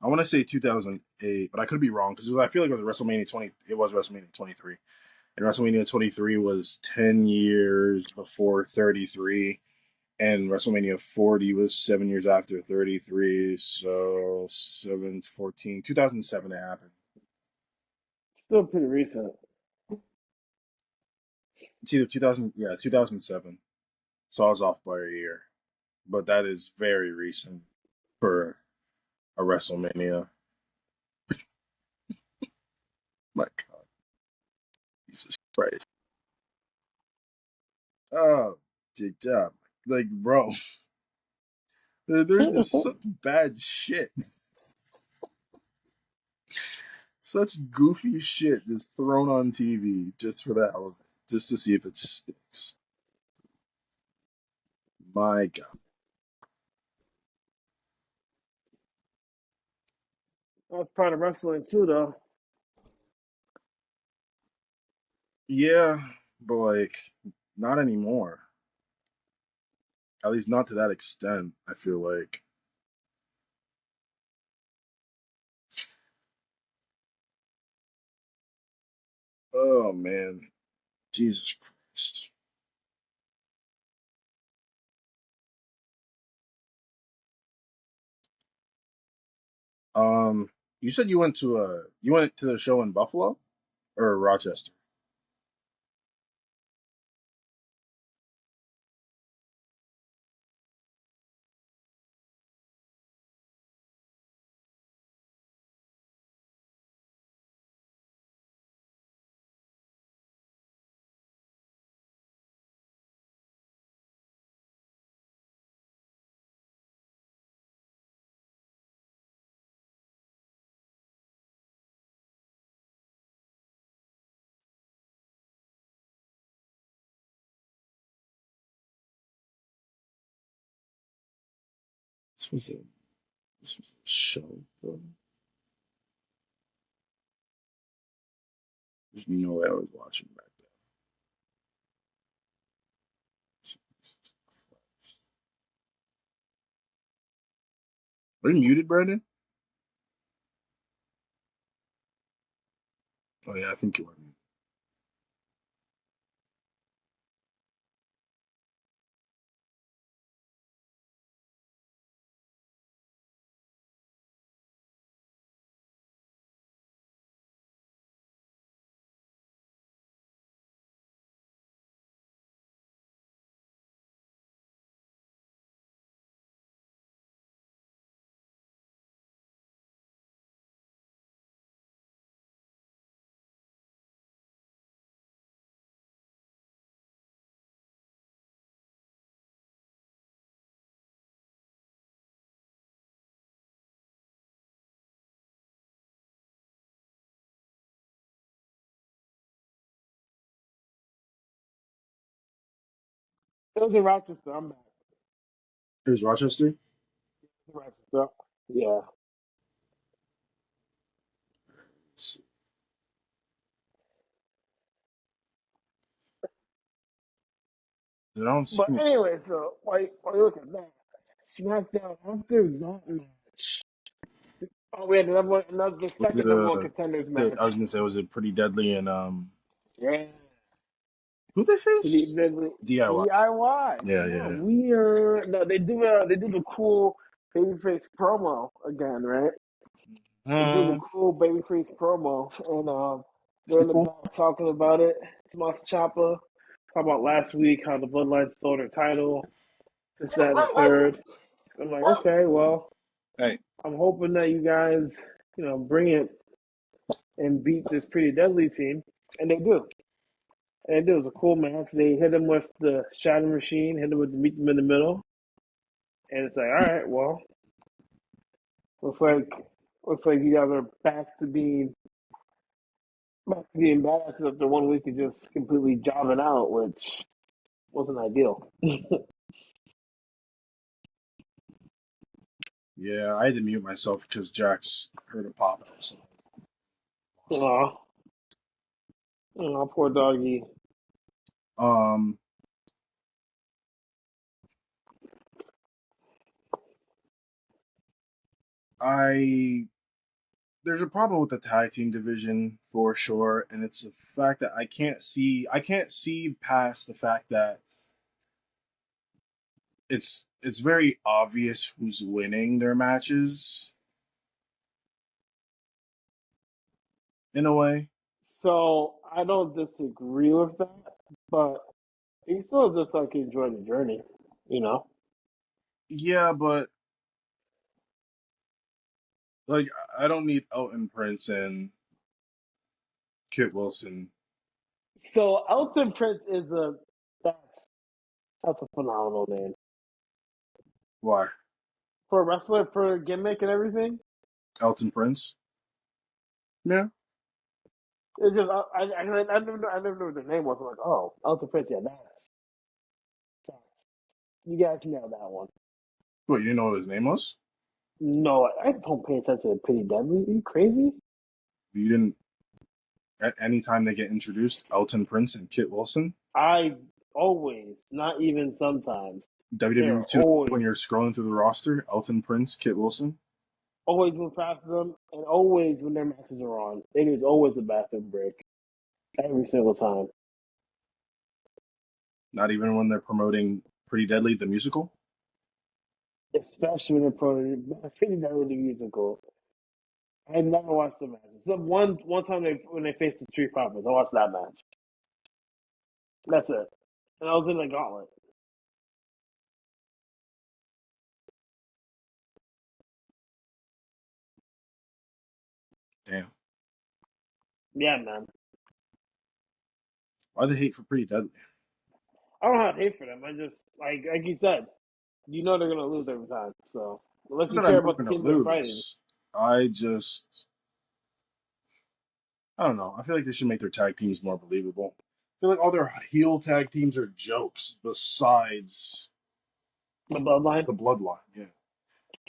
I want to say 2008, but I could be wrong because I feel like it was WrestleMania 20. It was WrestleMania 23, and WrestleMania 23 was 10 years before 33, and WrestleMania 40 was 7 years after 33, so 7, 14, 2007 it happened. Still pretty recent. It's either 2000, yeah, 2007. So I was off by a year, but that is very recent for a WrestleMania. My God, Jesus Christ! Oh, dude, like, bro, there's just such bad shit, such goofy shit just thrown on TV just for the hell of it, just to see if it sticks. My God. That's part of wrestling too, though. Yeah, but like, not anymore. At least not to that extent. I feel like. Oh man, Jesus Christ. Um, you said you went to the show in Buffalo or Rochester? This was a this was a show, bro. There's no way I was watching back then. Jesus Christ. Are you muted, Brandon? Oh yeah, I think you are muted. It was in Rochester. I'm back. It was Rochester. It was in Rochester. Yeah. I don't see But any. anyway, so why you look at that? SmackDown after that match. Oh, we had another the Was second it number one contenders I was match. gonna say, was it Pretty Deadly and Yeah. who they Pretty face? deadly DIY. DIY. Yeah, Yeah, yeah. weird. No, they do the cool babyface promo again, right? They do the Uh, cool babyface promo, and they're in the sequel. back talking about it. Tommaso Ciampa talk about last week how the Bloodline stole their title, this, that, and the third. I'm like, okay, well, Hey, I'm hoping that you guys, bring it and beat this pretty deadly team, and they do. And it was a cool match. They hit him with the Shadow Machine, hit him with the Meet them in the middle, and it's like, all right, well, looks like looks like you guys are back to being badass after 1 week of just completely jobbing out, which wasn't ideal. yeah, I had to mute myself because Jax heard a pop outside. Aw, aw, poor doggy. Um, I there's a problem with the tag team division for sure, and it's the fact that I can't see past the fact that it's very obvious who's winning their matches in a way. So I don't disagree with that, but you still just like enjoy the journey, you know. Yeah, but like I don't need Elton Prince and Kit Wilson. So Elton Prince is a that's that's a phenomenal name Why? for a wrestler for a gimmick and everything. Elton Prince? Yeah. It's just I never knew what their name was. I'm like, oh, Elton Prince, yeah, that's you guys nailed that one. What, you didn't know what his name was? No, I don't pay attention to Pretty Deadly. Are you crazy? You didn't at any time they get introduced, Elton Prince and Kit Wilson? I always, not even sometimes. WWE They're 2 when always you're scrolling through the roster, Elton Prince, Kit Wilson? always move past them, and always when their matches are on, it is always a bathroom break every single time. Not even when they're promoting Pretty Deadly, the musical? Especially when they're Pretty Deadly the musical. I never watched the matches. The one time when they faced the Street Profits, I watched that match. That's it, and I was in the gauntlet. Damn. Yeah, man. Why the hate for Pretty Deadly? I don't have hate for them. I just like you said, you know they're gonna lose every time. So unless Not you that I care know about the they're gonna team they're fighting, lose. I just I don't know. I feel like they should make their tag teams more believable. I feel like all their heel tag teams are jokes besides the bloodline. the bloodline. Yeah.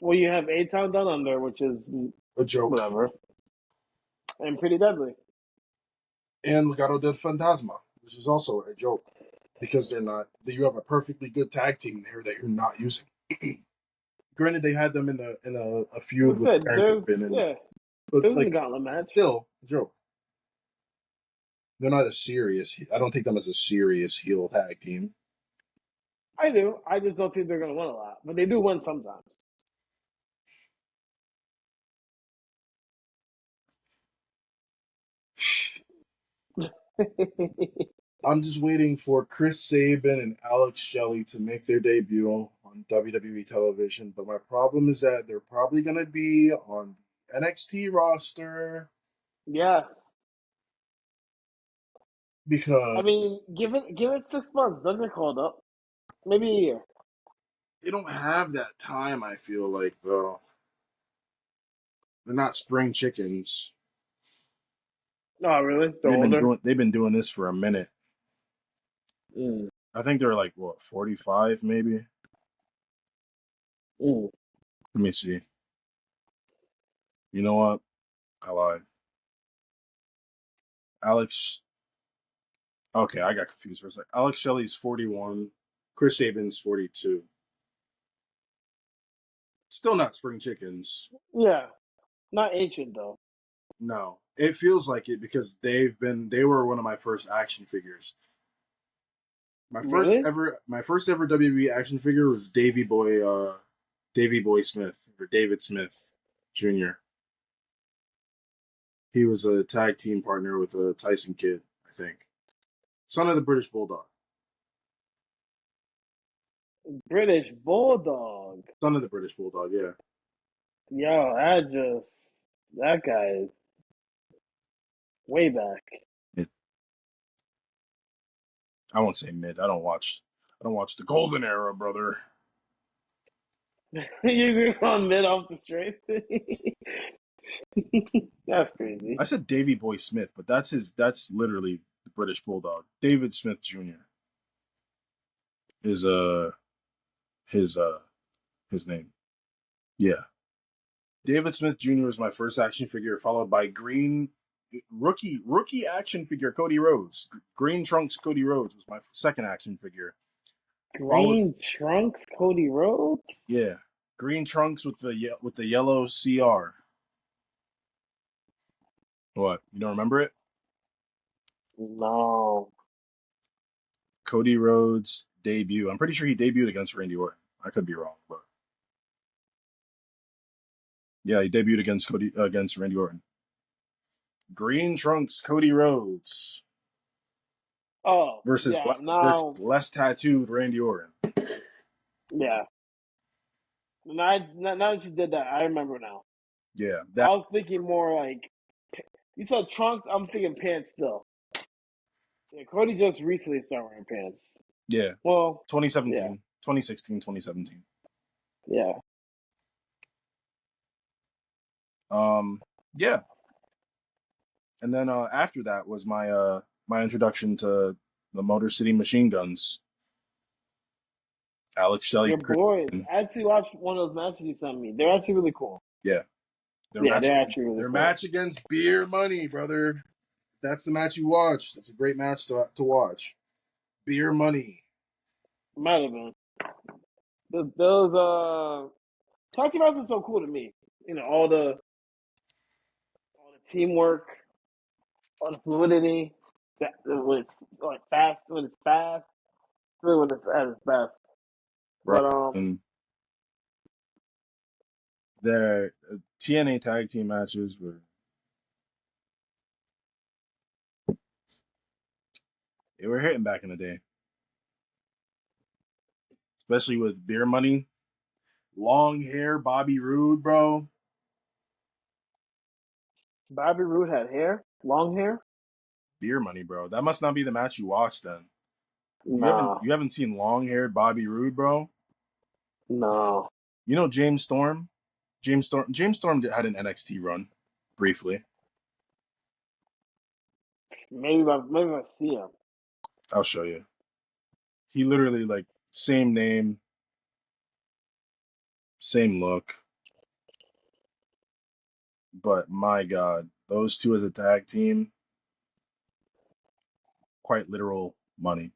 Well, you have A Town Down Under, which is A joke. whatever, and Pretty Deadly. And Legado del Fantasma, which is also a joke. Because they're not you have a perfectly good tag team there that you're not using. Granted they had them in a feud Like I with said, Baron Corbin and there but was a like gauntlet match. still a joke. They're not a serious I don't take them as a serious heel tag team. I do. I just don't think they're gonna win a lot, but they do win sometimes. I'm just waiting for Chris Sabin and Alex Shelley to make their debut on WWE television. But my problem is that they're probably going to be on the NXT roster Yes. I because mean, give it 6 months. Then they're called up. Maybe a year. they don't have that time, I feel like, though. They're not spring chickens. Oh, really? They're older. They've been doing this for a minute. Mm. I think they're like what 45 maybe. Mm. Let me see. You know what? I lied. Alex. Okay, I got confused for a second. Alex Shelley's 41. Chris Sabin's 42. Still not spring chickens. Yeah. Not ancient though. No. It feels like it because they were one of my first action figures. Really? My first ever WWE action figure was Davy Boy Smith or David Smith Jr. He was a tag team partner with a Tyson Kidd, I think. Son of the British Bulldog. British Bulldog. Son of the British Bulldog, yeah. Yo, that guy is way back. It, I won't say mid. I don't watch the golden era, brother. Usually on mid off the straight. That's crazy. I said Davy Boy Smith, but that's literally the British Bulldog. David Smith Jr. is his his name. Yeah. David Smith Jr. was my first action figure, followed by green rookie action figure Cody Rhodes. Green Trunks Cody Rhodes was my second action figure. Followed, Green Trunks Cody Rhodes? yeah, Green Trunks with the yellow CR. What? You don't remember it? No. Cody Rhodes debut. I'm pretty sure he debuted against Randy Orton. I could be wrong, but yeah, he debuted against Randy Orton. Green Trunks Cody Rhodes Oh, versus yeah. versus Now, less tattooed Randy Orton. yeah. Now that you did that, I remember now. Yeah, I that was thinking more like you said trunks. I'm thinking pants still. Yeah, Cody just recently started wearing pants. yeah. Well, yeah, 2017, 2016, 2017. yeah. Yeah. And then after that was my introduction to the Motor City Machine Guns. Alex Shelley, Your Chris. boys. I actually watched one of those matches you sent me. They're actually really cool. Yeah, Yeah, they're actually really their cool. match against Beer Money, brother. That's the match you watched. It's a great match to watch. Beer Money. Might have been. Those tag team matches are so cool to me. You know, all the teamwork, all the fluidity. When it's like fast, really when it's at its best. Bro. But And their TNA tag team matches were hitting back in the day. Especially with Beer Money. Long hair, Bobby Roode, bro. Bobby Roode had hair, long hair. Beer Money, bro. That must not be the match you watched then. Nah, You haven't seen long haired Bobby Roode, bro? no. You know James Storm? James Storm had an NXT run briefly. Maybe I see him. I'll show you. He literally like same name, same look. But my God, those two as a tag team, quite literal money.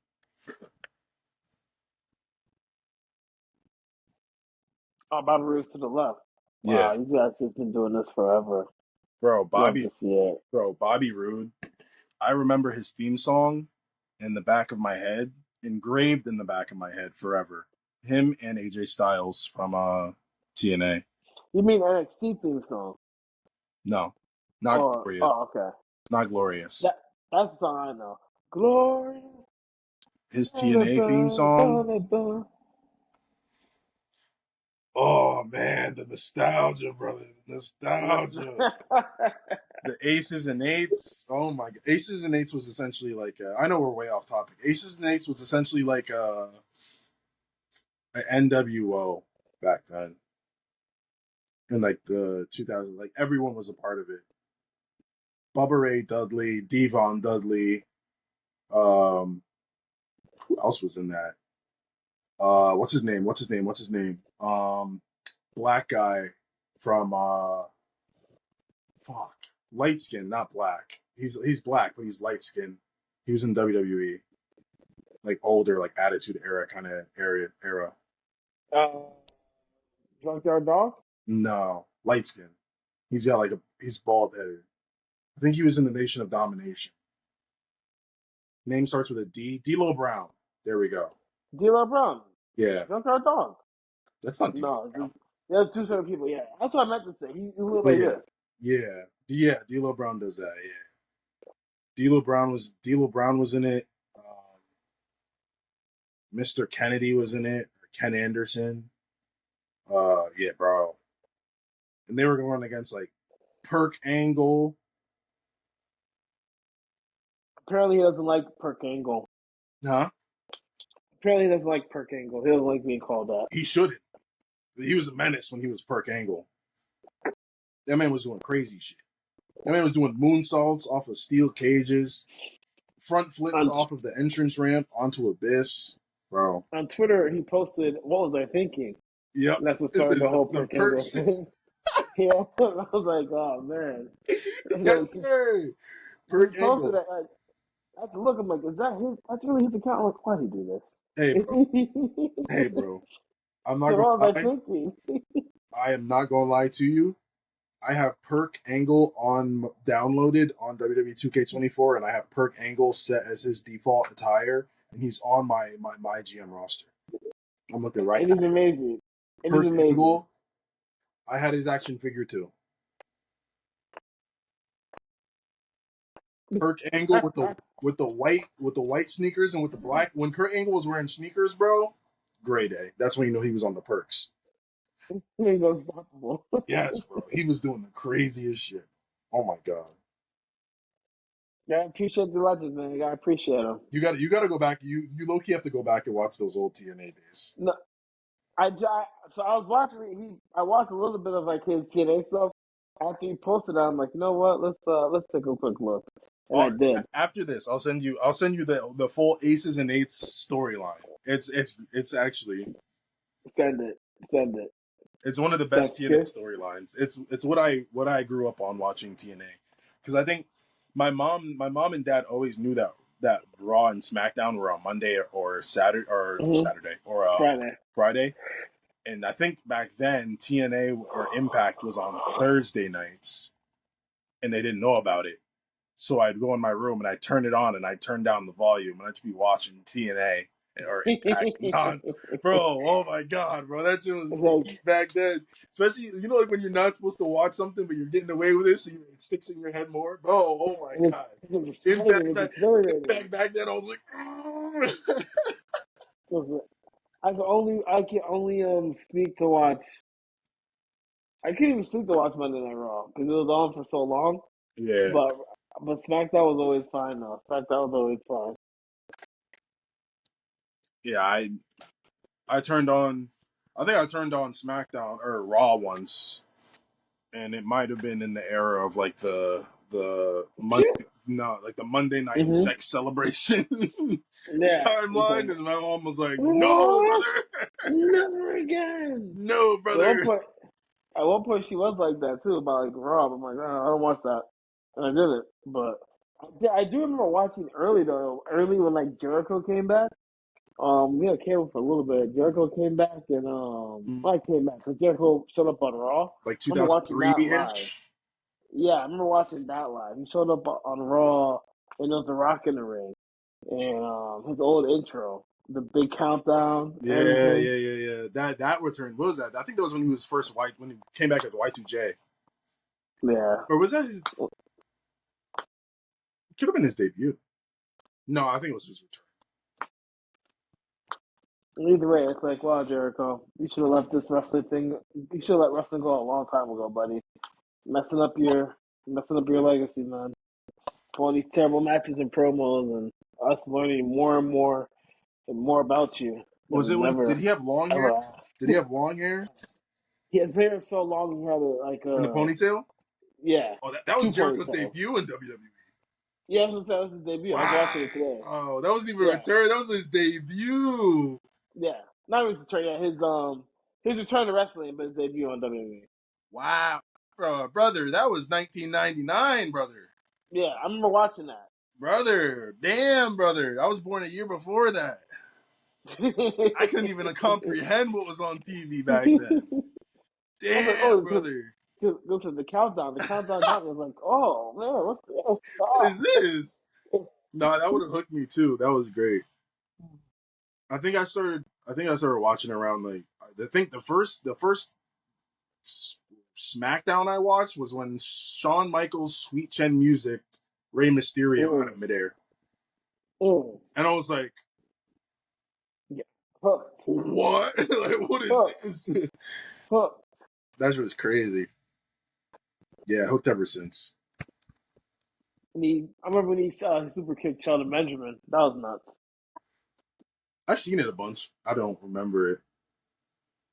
Oh, Bobby Roode's to the left. Yeah, Wow, you guys just been doing this forever. bro, Love to see it. Bobby Roode. I remember his theme song in the back of my head, engraved in the back of my head forever. Him and AJ Styles from TNA. You mean NXT theme song? No, not Or glorious. oh, okay. Not glorious. That's the song I know. Glory. His TNA theme song. Oh man, the nostalgia, brother. The nostalgia. The Aces and Eights. Oh my God. Aces and Eights was essentially like I know we're way off topic. Aces and Eights was essentially like an NWO back then. In like the 2000, like everyone was a part of it. Bubba Ray Dudley, Devon Dudley. Who else was in that? What's his name? Black guy from fuck. Light skin, not black. He's black, but he's light skin. He was in WWE. Like older, like Attitude Era kind of era. uh, Junkyard Dog. No, light skin. He's bald headed. I think he was in the Nation of Domination. Name starts with a D. D'Lo Brown. There we go. D'Lo Brown. Yeah, Junkyard Dog. that's not D'Lo No, Brown. there's two certain people. Yeah, that's what I meant to say. He looked But like this. yeah. D'Lo Brown does that. Yeah, D'Lo Brown was in it. Mr. Kennedy was in it. Ken Anderson. Yeah, bro. And they were going against like Perk Angle. Apparently, he doesn't like Perk Angle. Huh? Apparently, he doesn't like Perk Angle. He doesn't like being called that. He shouldn't. He was a menace when he was Perk Angle. That man was doing crazy shit. That man was doing moonsaults off of steel cages, front flips off of the entrance ramp onto Abyss. Bro. On Twitter, he posted, "What was I thinking?" Yep. And that's what started the whole The Perk Angle thing. Yeah, I was like, "Oh man." Yes, sir. Perk He posted Angle. it. I had to look. I'm like, "Is that his? That's really his account." I'm like, why did he do Hey, this? bro. Hey, bro. I'm not So what gonna was I lie. thinking? I am not gonna lie to you. I have Perk Angle on downloaded on WWE 2K24, and I have Perk Angle set as his default attire, and he's on my GM roster. I'm looking right It at is it. amazing. It is Kurt amazing. Angle. I had his action figure too. Kurt Angle with the white sneakers and with the black. When Kurt Angle was wearing sneakers, bro, gray day. That's when you know he was on the perks. He's unstoppable. Yes, bro. He was doing the craziest shit. Oh my god. Yeah, I appreciate the legends, man. I appreciate them. You gotta go back. You low key have to go back and watch those old TNA days. No, so I was watching. I watched a little bit of like his TNA stuff. After he posted it, I'm like, you know what? Let's take a quick look, and I did. After this, I'll send you the full Aces and Eights storyline. It's actually Send it. Send it. it's one of the best That's TNA good. storylines. It's what I grew up on watching TNA because I think my mom and dad always knew that Raw and SmackDown were on Monday or Hmm. Saturday or Friday. Friday, and I think back then TNA or Impact was on Thursday nights, and they didn't know about it. So I'd go in my room and I'd turn it on and I'd turn down the volume and I'd be watching TNA or Impact. Bro, oh my god, bro, that shit was Like, heat back then. Especially, like when you're not supposed to watch something but you're getting away with it, so it sticks in your head more. Bro, oh my god. it was exciting. It Impact was back, exhilarating. Impact back then, I was like, Listen, I can only sneak to watch. I couldn't even sneak to watch Monday Night Raw because it was on for so long. yeah, But SmackDown was always fine though. SmackDown was always fine. yeah. I turned on, I think I turned on SmackDown or Raw once, and it might have been in the era of like the Monday, no, like the Monday night Mm-hmm. sex celebration Yeah. It's timeline, like, and my mom was like, "No, what? brother, Never again. no, At one brother." point, at one point, she was like that too about like Rob. I'm like, oh, I don't watch that, and I did it. But I do remember watching early though. Early when like Jericho came back. Yeah, came for a little bit. Jericho came back and I came back because Jericho showed up on Raw. Like I remember watching 2003 that live. ish. Yeah, I remember watching that live. He showed up on Raw and there was The Rock in the ring and his old intro, the big countdown, Yeah, everything. yeah, yeah, yeah. That return, what was that? I think that was when he was first white, when he came back as Y2J, Yeah. or was that his? Could have been his debut. No, I think it was his return. Either way, it's like, wow, Jericho, you should have left this wrestling thing. You should have let wrestling go a long time ago, buddy. Messing up your messing up your legacy, man. All these terrible matches and promos, and us learning more and more and more about you that Was we it when did never he have long hair? ever asked. Did he have long hair His hair was so long he had it like in the ponytail? yeah, Oh, that two was Jericho's ponytails. debut in WWE. Yeah, that's what I'm saying. That was his debut. I was watching it today. Wow, that wasn't even a Yeah, return. That was his debut. yeah. Not even his return. Yeah, his return to wrestling, but his debut on WWE. Wow, brother, that was 1999, brother. Yeah, I remember watching that. Brother, damn, brother. I was born a year before that. I couldn't even comprehend what was on TV back then. I was like, Damn, oh, because brother. go to the countdown. The countdown got me. I was like, oh man, what's this? What is Ah. this? No, that would have hooked me too. That was great. I think I started watching around like I think the first SmackDown I watched was when Shawn Michaels' Sweet Chin Music Rey Mysterio out Mm, of midair, mm. and I was like, Yeah, hooked, "What? Like, what is hooked, this?" hooked. That shit was crazy. Yeah, hooked ever since. I remember when he super kicked Shelton Benjamin. That was nuts, I've seen it a bunch. I don't remember it.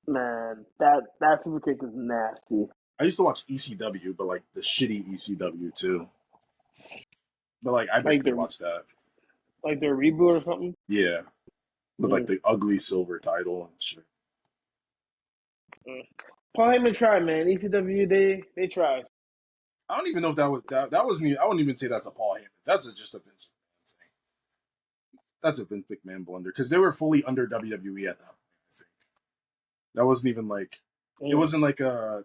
man. That super kick is nasty. I used to watch ECW, but like the shitty ECW too. But like I Like barely their watched that. like their reboot or something. Yeah, with like Mm, the ugly silver title and shit. mm. Paul Heyman tried, man. ECW they tried. I don't even know if that wasn't. I wouldn't even say that's a Paul Heyman. Just a Vince McMahon thing. That's a Vince McMahon blunder because they were fully under WWE at that point. I think that wasn't even like it Mm, wasn't like a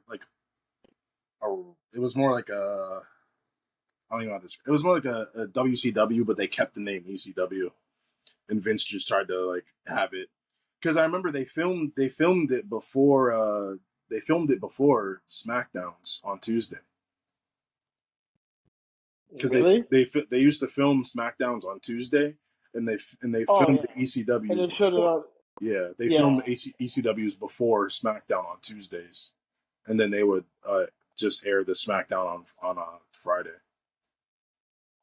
it was more like a I don't even know how to describe. It was more like a WCW, but they kept the name ECW, and Vince just tried to like have it. because I remember they filmed it before SmackDowns on Tuesday. Because Really? they used to film SmackDowns on Tuesday, and they Oh filmed yeah, the and ECW they showed it before. on. Yeah, they Yeah, filmed the ECWs before SmackDown on Tuesdays, and then they would just air the SmackDown on Friday.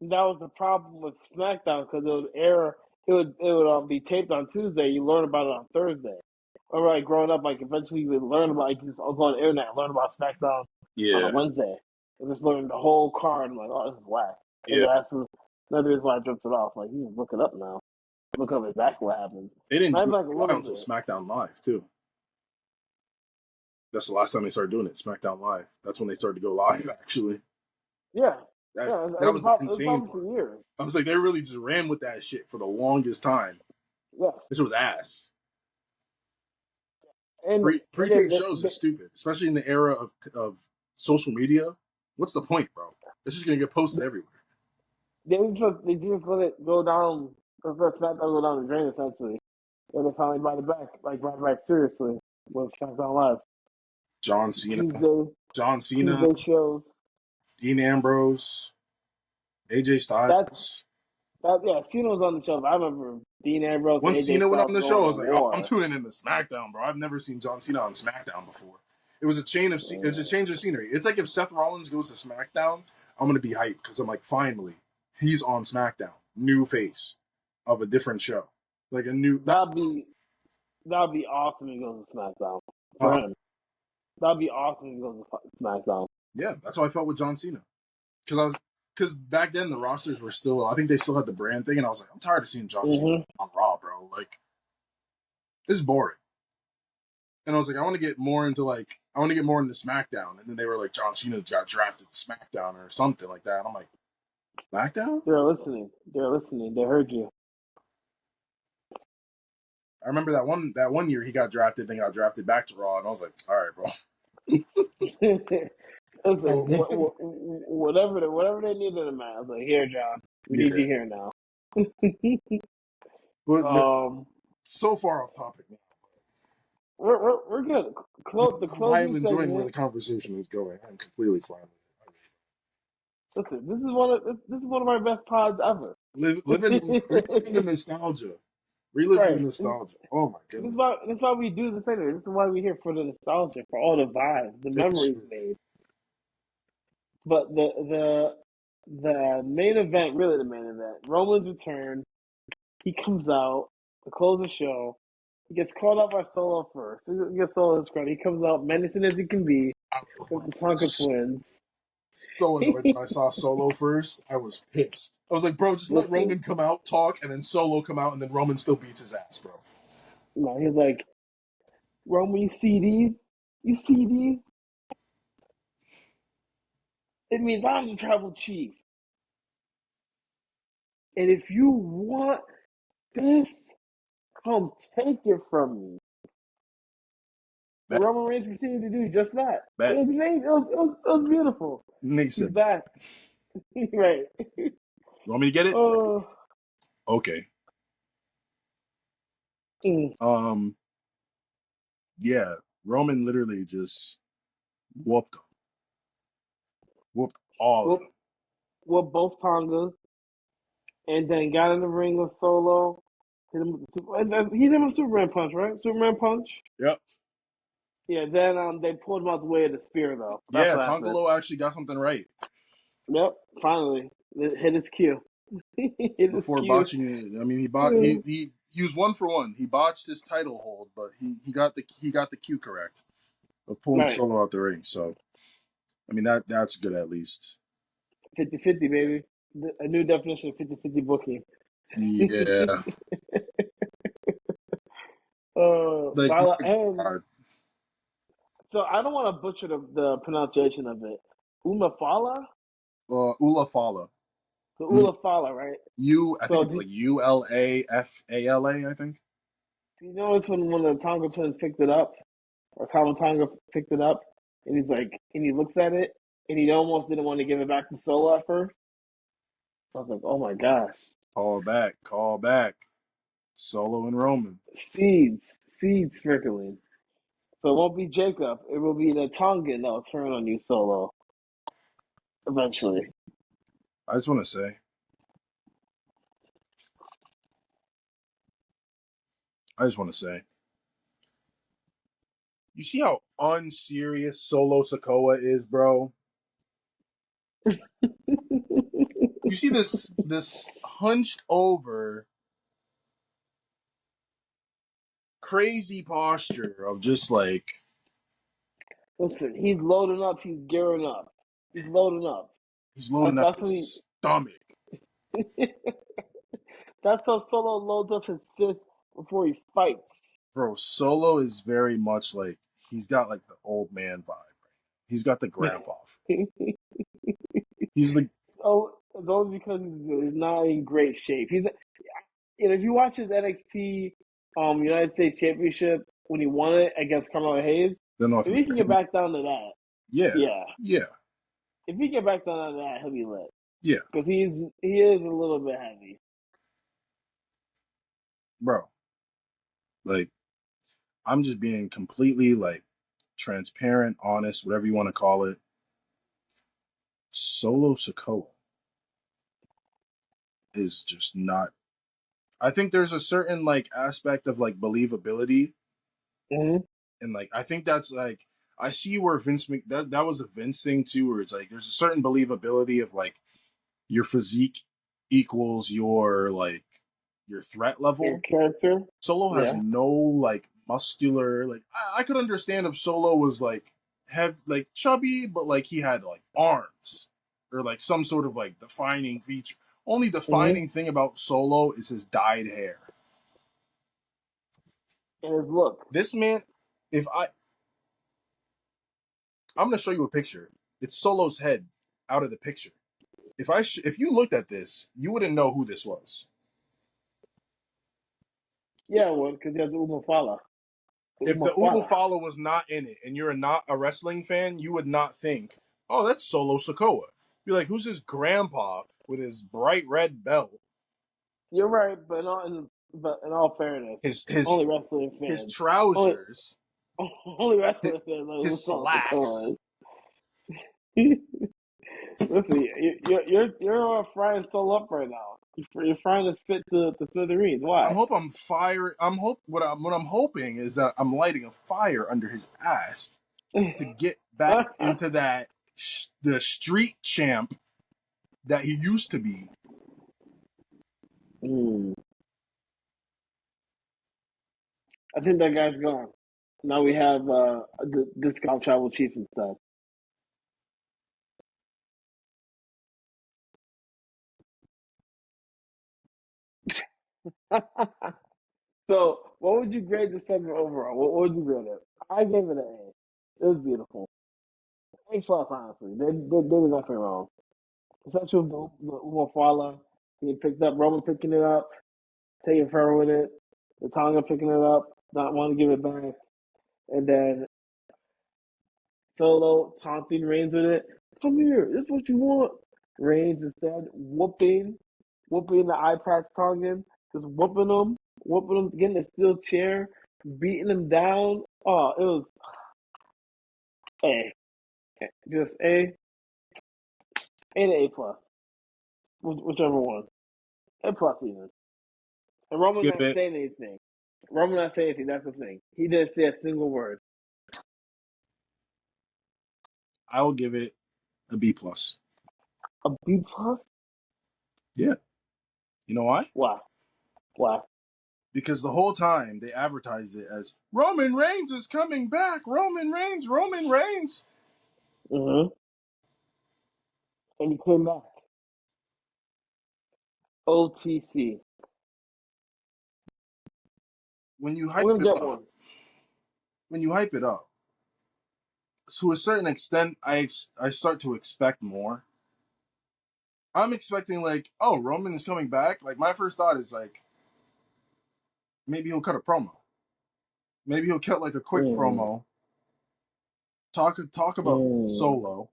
that was the problem with SmackDown because it would air. It would be taped on Tuesday. You learn about it on Thursday. Or like growing up, like eventually you would learn about. You just go on the internet and learn about SmackDown on a Yeah, Wednesday. And just learn the whole card. I'm like, oh, this is whack. And yeah. that's another reason why I jumped it off. Like, you just look it up now. Look up exactly what happens. They didn't Not do even it like a for a while little until bit. SmackDown Live too. That's the last time they started doing it. SmackDown Live. That's when they started to go live. Actually, Yeah, that yeah. It that was was the pop. It was insane popping for part. years. I was like, they really just ran with that shit for the longest time. Yes, This was ass. and Pre-tape shows is stupid, especially in the era of social media. What's the point, bro? It's just gonna get posted everywhere. they just let it go down. Let SmackDown go down the drain essentially. And they finally brought it back seriously with SmackDown Live. John Cena, Tuesday, John Cena, Tuesday shows. Dean Ambrose, AJ That's Styles. yeah. Cena was on the show. I remember Dean Ambrose and Once AJ Cena went Styles on the show, going I to was like, oh, I'm war. tuning into SmackDown, bro. I've never seen John Cena on SmackDown before. It was a it's a change of scenery. It's like if Seth Rollins goes to SmackDown, I'm gonna be hyped because I'm like, finally, he's on SmackDown, new face of a different show, like a new. That'd be that'd be awesome. If he goes to SmackDown for Uh, him. That'd be awesome. If he goes to SmackDown. yeah, that's how I felt with John Cena because back then the rosters were still. I think they still had the brand thing, and I was like, I'm tired of seeing John Cena Mm-hmm. on Raw, bro. Like, this is boring. And I was like, I want to get more into SmackDown. And then they were like, John Cena got drafted to SmackDown or something like that. And I'm like, SmackDown? They're listening. They're listening. They heard you. I remember that one year he got drafted, then got drafted back to Raw, and I was like, all right, bro. Listen, whatever they needed him at, I was like, here, John, we need Yeah, you here now. but man, um, so far off topic, man. we're good. The I'm closing enjoying where the segment. conversation is going. I'm completely fine with Listen, this is one of our best pods ever. it. Reliving the nostalgia. Reliving the Right. nostalgia. Oh my This is goodness. why this is why we do this anyway. This is why we're here for the nostalgia, for all the vibes, the It's memories made. But the main event, really the main event, Roman's return. He comes out to close the show. He gets called out by Solo first. He gets Solo his credit. He comes out menacing as he can be with the Tonka twins. so annoyed when I saw Solo first. I was pissed. I was like, bro, just let Listen, Roman come out, talk, and then Solo come out, and then Roman still beats his ass, bro. no, he's like, Roman, you see these? You see these? It means I'm the tribal chief. And if you want this, come take it from me. And Bet, Roman Reigns proceeded to do just that. It bet. was amazing. It was beautiful. And they He's said, back. Right. you want me to get it? Oh. Okay. Mm. Yeah, Roman literally just whooped them. Whooped all of Well, them. well, both Tongas, and then got in the ring with Solo. He hit him with Superman punch, right? Superman punch. Yep. Yeah. Then they pulled him out the way of the spear, though. That's Yeah, what happened. Tongalo actually got something right Yep. Finally, it hit his cue. Hit his before cue. botching it. I mean, he was 1 for 1. He botched his title hold, but he got the cue correct of pulling Right. Solo out the ring. So I mean that's good at least. 50-50, baby. A new definition of 50-50 booking. Yeah, like But my and God. so I don't want to butcher the pronunciation of it. Umafala? Ula Fala. The Ulafala, right? I think So it's like ULAFALA. I think. do you notice when one of the Tonga twins picked it up, or Tama Tonga picked it up, and he's like, and he looks at it, and he almost didn't want to give it back to Solo at first. I was like, oh my gosh, Call back. Solo and Roman. seeds, seed sprinkling. So it won't be Jacob. It will be the Tongan that will turn on you Solo eventually. I just want to say, you see how unserious Solo Sokoa is, bro? You see this hunched over, crazy posture of just like Listen, he's loading up. He's gearing up. He's loading up. he's loading up That's his when stomach. he. That's how Solo loads up his fist before he fights. Bro, Solo is very much like he's got like the old man vibe. He's got the grandpa. He's like Oh, it's only because he's not in great shape. If you watch his NXT United States Championship when he won it against Carmelo Hayes, the North if he can get American. back down to that, Yeah, yeah. yeah, If he get back down to that, he'll be lit. yeah, Because he is a little bit heavy. bro. Like I'm just being completely like transparent, honest, whatever you want to call it. Solo Sokoa is just not. I think there's a certain like aspect of like believability, Mm-hmm. and like I think that's like I see where that was a Vince thing too, where it's like there's a certain believability of like your physique equals your threat Your level. character, Solo has yeah. no like muscular like I could understand if Solo was like have like chubby, but like he had like arms or like some sort of like defining feature. Only Mm-hmm. defining thing about Solo is his dyed hair. And his look. This man, if I'm gonna show you a picture. It's Solo's head out of the picture. If you looked at this, you wouldn't know who this was. Yeah, well, because he has Umafala. If the Umafala. Ulufala was not in it and you're not a wrestling fan, you would not think, oh, that's Solo Sokoa. Be like, who's this grandpa with his bright red belt? You're right, but in all fairness, His his only wrestling his fans, only trousers, only his, wrestling fans know who his Solo slacks. Sikoa is. Listen, you're frying Solo up right now. You're frying to fit the smithereens. Why? What I'm hoping is that I'm lighting a fire under his ass to get back into the street champ that he used to be. Hmm. I think that guy's gone. Now we have a discount travel chief instead. So, what would you grade the segment overall? What would you grade it? I gave it an A. It was beautiful. A plus, honestly. They did nothing wrong. Especially with the Umafala being picked up, Roman picking it up, taking forever with it, the Tonga picking it up, not wanting to give it back, and then Solo taunting Reigns with it. Come here, this is what you want. Reigns instead whooping the eye patch Tongan, just whooping him, getting a steel chair, beating him down. Oh, it was A. Just A to A plus. Whichever one. A plus even. And Roman Give not it. saying anything. Roman not saying anything, that's the thing. He didn't say a single word. I'll give it a B plus. A B plus? Yeah. You know why? Why? Why? Because the whole time they advertised it as Roman Reigns is coming back. Roman Reigns. Roman Reigns. Mm-hmm. And he came back. OTC. When you hype We're gonna it get up, one. to a certain extent, I start to expect more. I'm expecting like, oh, Roman is coming back. Like my first thought is like, maybe he'll cut a promo. Maybe he'll cut like a quick Mm, promo. Talk about mm, Solo.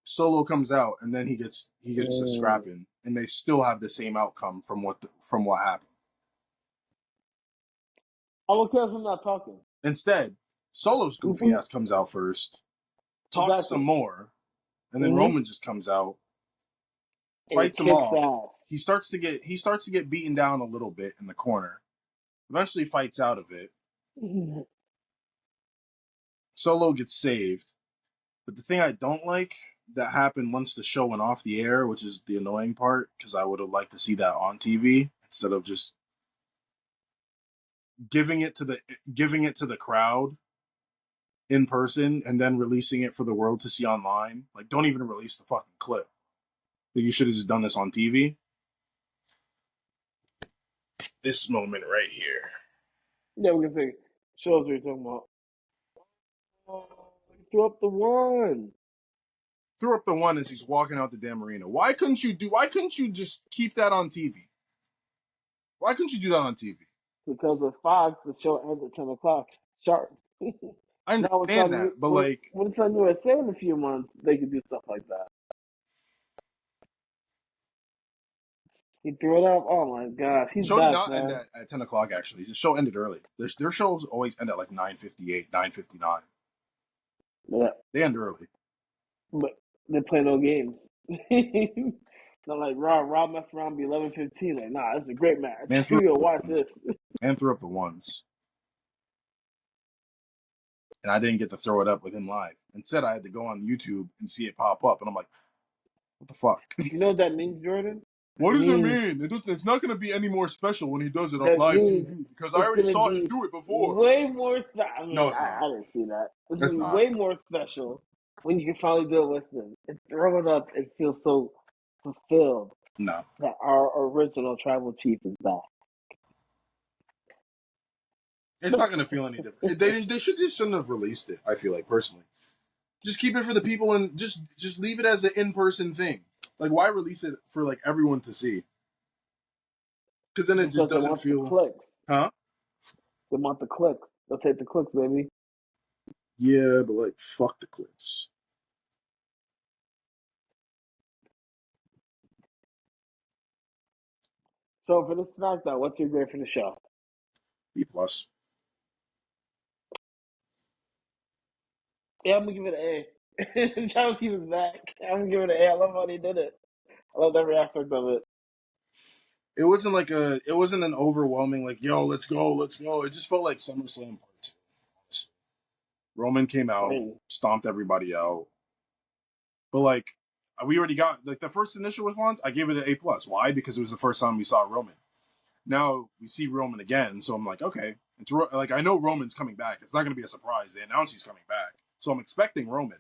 Solo comes out and then he gets to mm. scrapping, and they still have the same outcome from what happened. I will care if I'm not talking. Instead, Solo's goofy ass comes out first, talks Exactly. some more, and then Mhm. Roman just comes out, And fights it him kicks off. ass. He starts to get beaten down a little bit in the corner. Eventually fights out of it. Solo gets saved. But the thing I don't like that happened once the show went off the air, which is the annoying part, because I would have liked to see that on TV instead of just giving it to the crowd in person and then releasing it for the world to see online. Like, don't even release the fucking clip. You should have just done this on TV. This moment right here. Yeah, we can say shows what you're talking about. Oh, he threw up the one. Threw up the one as he's walking out the damn arena. Why couldn't you just keep that on TV? Why couldn't you do that on TV? Because with Fox, the show ends at 10 o'clock sharp. I Now it's understand on that, but like, when it's on USA in a few months, they can do stuff like that. He threw it up. Oh my gosh, the he's show did back, not end man. at 10 o'clock. Actually, the show ended early. Their shows always end at like 9:58, 9:59. Yeah, They end early. but they play no games. Not like Raw mess around be 11:15. Like, nah, it's a great match. Man threw We up gonna the watch ones. this. Man threw up the ones, and I didn't get to throw it up with him live. Instead, I had to go on YouTube and see it pop up, and I'm like, what the fuck? You know what that means, Jordan? What It does it means mean? It's not going to be any more special when he does it on that live means TV because I it's already gonna saw him be do it before. way more special. I No, mean, it's not. I didn't see that. It's It's gonna be not. way more special when you can finally do it with them and throw it up and feel so fulfilled No. that our original tribal chief is back. It's not going to feel any different. They shouldn't have released it. I feel like personally, just keep it for the people and just leave it as an in-person thing. Like, why release it for like everyone to see? Because then it just Because they doesn't want the feel, clicks. huh? They want the clicks. They'll take the clicks, baby. Yeah, but like, fuck the clicks. So for the SmackDown, what's your grade for the show? B plus. Yeah, I'm gonna give it an A. Tribal chief is back. I'm gonna give it an A. I love how they did it. I love every aspect of it. It wasn't like it wasn't an overwhelming like, yo, let's go, let's go. It just felt like SummerSlam Part 2. Honestly. Roman came I out, mean, stomped everybody out, but like, we already got like the first initial response. I gave it an A plus. Why? Because it was the first time we saw Roman. Now we see Roman again, so I'm like, okay, it's like I know Roman's coming back. It's not going to be a surprise. They announced he's coming back, so I'm expecting Roman.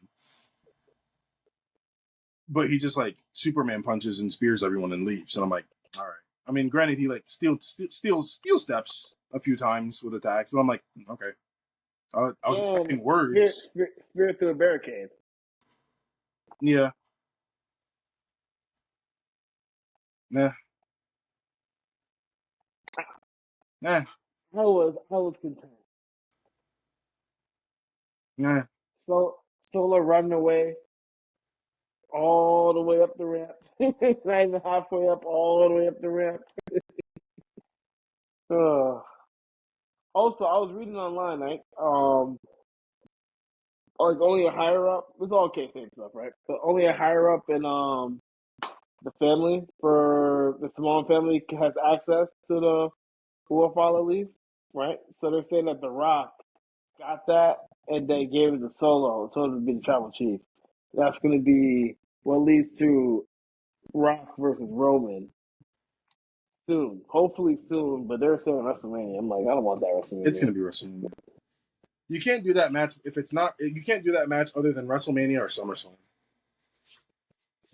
But he just like Superman punches and spears everyone and leaves, and I'm like, all right. I mean, granted, he like steel steps a few times with attacks, but I'm like, okay. I was expecting words. spirit through a barricade. Yeah, nah, nah, I was content. nah. So Solo running away all the way up the ramp. Not even halfway up, all the way up the ramp. Also, I was reading online, right? Like only a higher up. It's all kayfabe stuff, right? But only a higher up in the family for the Simone family has access to the War Follow Leaf, right? So they're saying that The Rock got that and they gave it to Solo, told him to be the tribal chief. That's going to be what leads to Rock versus Roman soon. Hopefully soon, but they're saying WrestleMania. I'm like, I don't want that It's WrestleMania. gonna be WrestleMania. You can't do that match if it's not. You can't do that match other than WrestleMania or SummerSlam.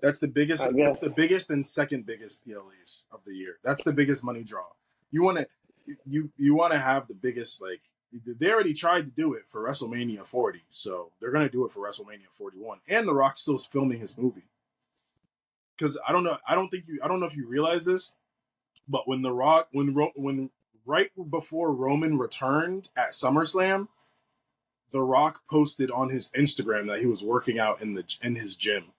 That's the biggest. I That's guess. the biggest and second biggest PLEs of the year. That's the biggest money draw. You want to, you want to have the biggest like. They already tried to do it for WrestleMania 40, so they're gonna do it for WrestleMania 41. And The Rock's still filming his movie. Because I don't know. I don't know if you realize this, but when The Rock, when right before Roman returned at SummerSlam, The Rock posted on his Instagram that he was working out in his gym,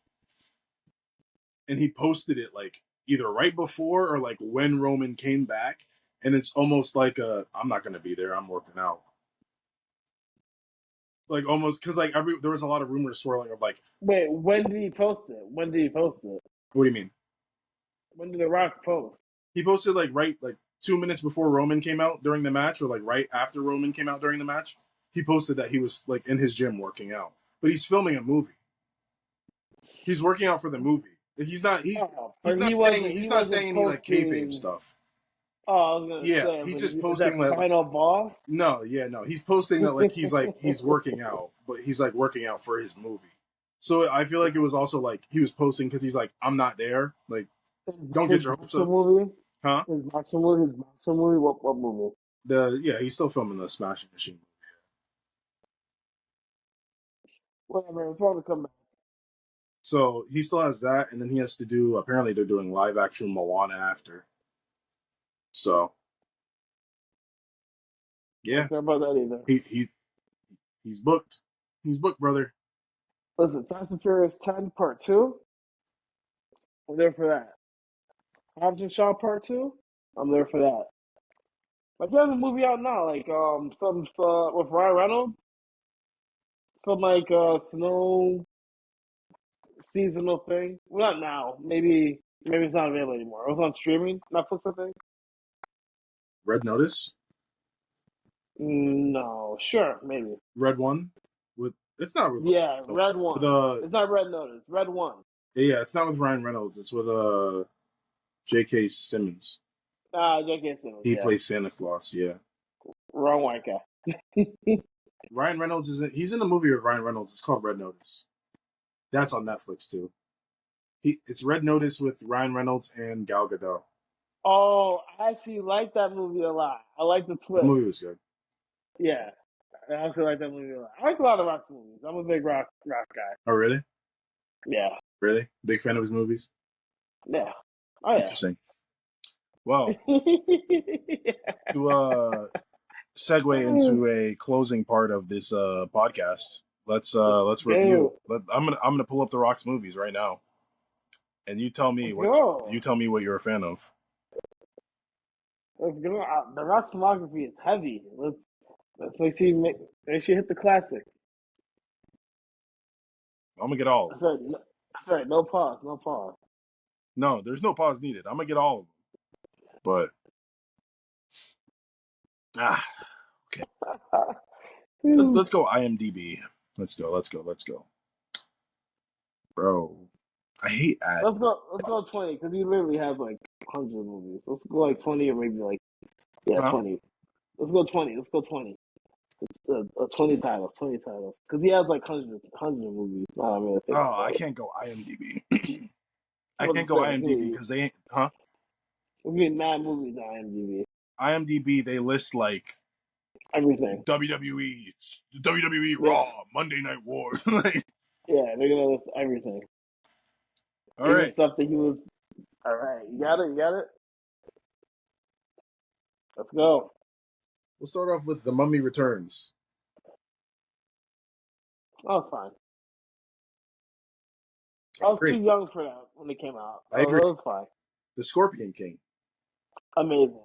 and he posted it like either right before or like when Roman came back, and it's almost like I'm not gonna be there. I'm working out. Like almost because like there was a lot of rumors swirling of like, Wait, when did he post it? When did he post it? what do you mean? When did The Rock post? He posted like right like 2 minutes before Roman came out during the match, or like right after Roman came out during the match. He posted that he was like in his gym working out, but he's filming a movie. He's working out for the movie. He's not. Oh, He's but not he saying. wasn't. He's He not wasn't saying any like kayfabe posting. stuff. Oh, I was gonna Yeah, say, he's but just is that posting that. Final Boss? No, yeah, no. He's posting that like he's working out, but he's like working out for his movie. So I feel like it was also like he was posting because he's like, I'm not there. Like, don't His get your hopes boxing up, movie? huh? His boxing movie? His boxing movie? What movie? He's still filming the Smashing Machine. Whatever. It's all to come back. So he still has that, and then he has to do. Apparently, they're doing live action Moana after. So I yeah, don't care about that either. he's booked. He's booked, brother. Listen, Fast and Furious 10 Part 2. I'm there for that. Hobbs and Shaw Part 2. I'm there for that. Like, there's a movie out now, like some with Ryan Reynolds, some like snow seasonal thing. Well, not now. Maybe it's not available anymore. It was on streaming, Netflix, I think. Red Notice, No, sure, maybe. Red One, with it's not with Yeah, Red with One. It's not Red Notice. Red One. yeah, it's not with Ryan Reynolds. It's with J.K. Simmons. J.K. Simmons. He Yeah, plays Santa Claus. Yeah, wrong white guy. Ryan Reynolds he's in the movie with Ryan Reynolds. It's called Red Notice. That's on Netflix too. It's Red Notice with Ryan Reynolds and Gal Gadot. Oh, I actually like that movie a lot. I like the The twist. movie was good. Yeah, I actually like that movie a lot. I like a lot of Rock movies. I'm a big Rock guy. Oh really? Yeah, Really? Big fan of his movies. yeah. Oh Interesting. Well, yeah. to segue into a closing part of this podcast, let's review. I'm gonna pull up The Rock's movies right now, and you tell me Let's what go. you're a fan of. Let's go. The Rock's filmography is heavy. Let's make sure you hit the classic. I'm gonna get all of them. That's right. No pause. No pause. No, there's no pause needed. I'm gonna get all of them. But okay. Let's go IMDb. Let's go. Bro, I hate ads. Let's go 20 because he literally has like hundreds of movies. Let's go like 20 or maybe like 20. Let's go 20. Let's go 20. 20 titles. 20 titles because he has like hundreds of movies. I can't go IMDb. I can't go say, IMDb because they ain't. Huh? We get mad movies on IMDb. IMDb they list like Everything. WWE Raw, Monday Night War. Like, yeah, they're gonna list everything. all Even right. stuff that he was. All right, you got it. Let's go. We'll start off with The Mummy Returns. Oh, it's fine. I was too young for that when it came out. I agree. That was fine. The Scorpion King. Amazing.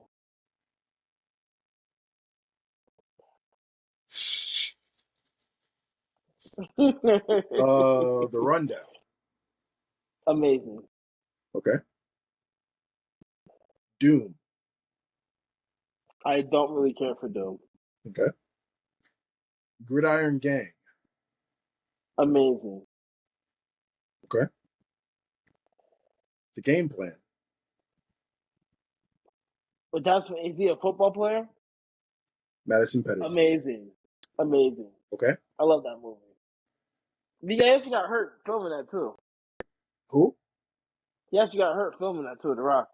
The Rundown. Amazing. Okay. Doom. I don't really care for Doom. Okay. Gridiron Gang. Amazing. Okay. The Game Plan. But is he a football player? Madison Pettis. Amazing. Okay. I love that movie. He actually got hurt filming that too. Who? He actually got hurt filming that too, The Rock.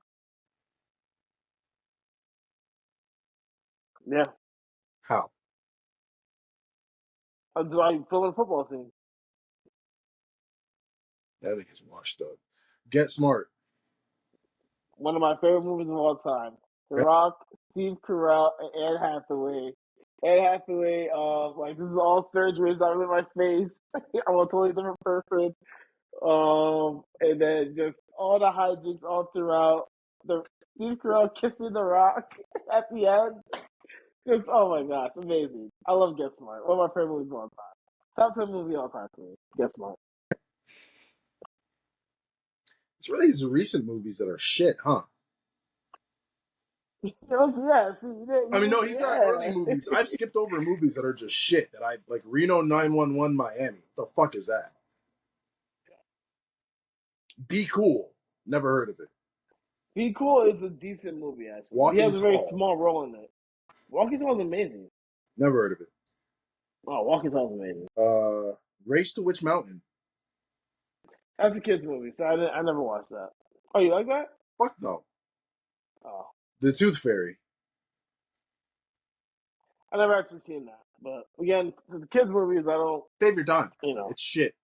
Yeah. How? I'm filming a football scene. I think it's washed up. Get Smart. One of my favorite movies of all time. The Rock, Steve Carell, and Anne Hathaway. Anne Hathaway, like, this is all surgery. It's not really my face. I'm a totally different person. And then just all the hijinks all throughout. The Steve Carell kissing the Rock at the end. Just, oh my gosh, amazing! I love Get Smart. One of my favorite movies of all time. Top 10 movie all time for me. Get Smart. It's really his recent movies that are shit, huh? Yeah, see, I mean, no, he's got early yeah. movies. I've skipped over movies that are just shit that I like. Reno 911 Miami. The fuck is that? Be Cool. Never heard of it. Be Cool is a decent movie, actually. He Walking has a very Tall. small role in it. Walking Tall is amazing. Never heard of it. Oh, Walking Tall is amazing. Race to Witch Mountain. That's a kids movie, so I never watched that. Oh, you like that? Fuck no. Oh, The Tooth Fairy. I never actually seen that. But again, for the kids movies, I don't, Save your time. you know. It's shit.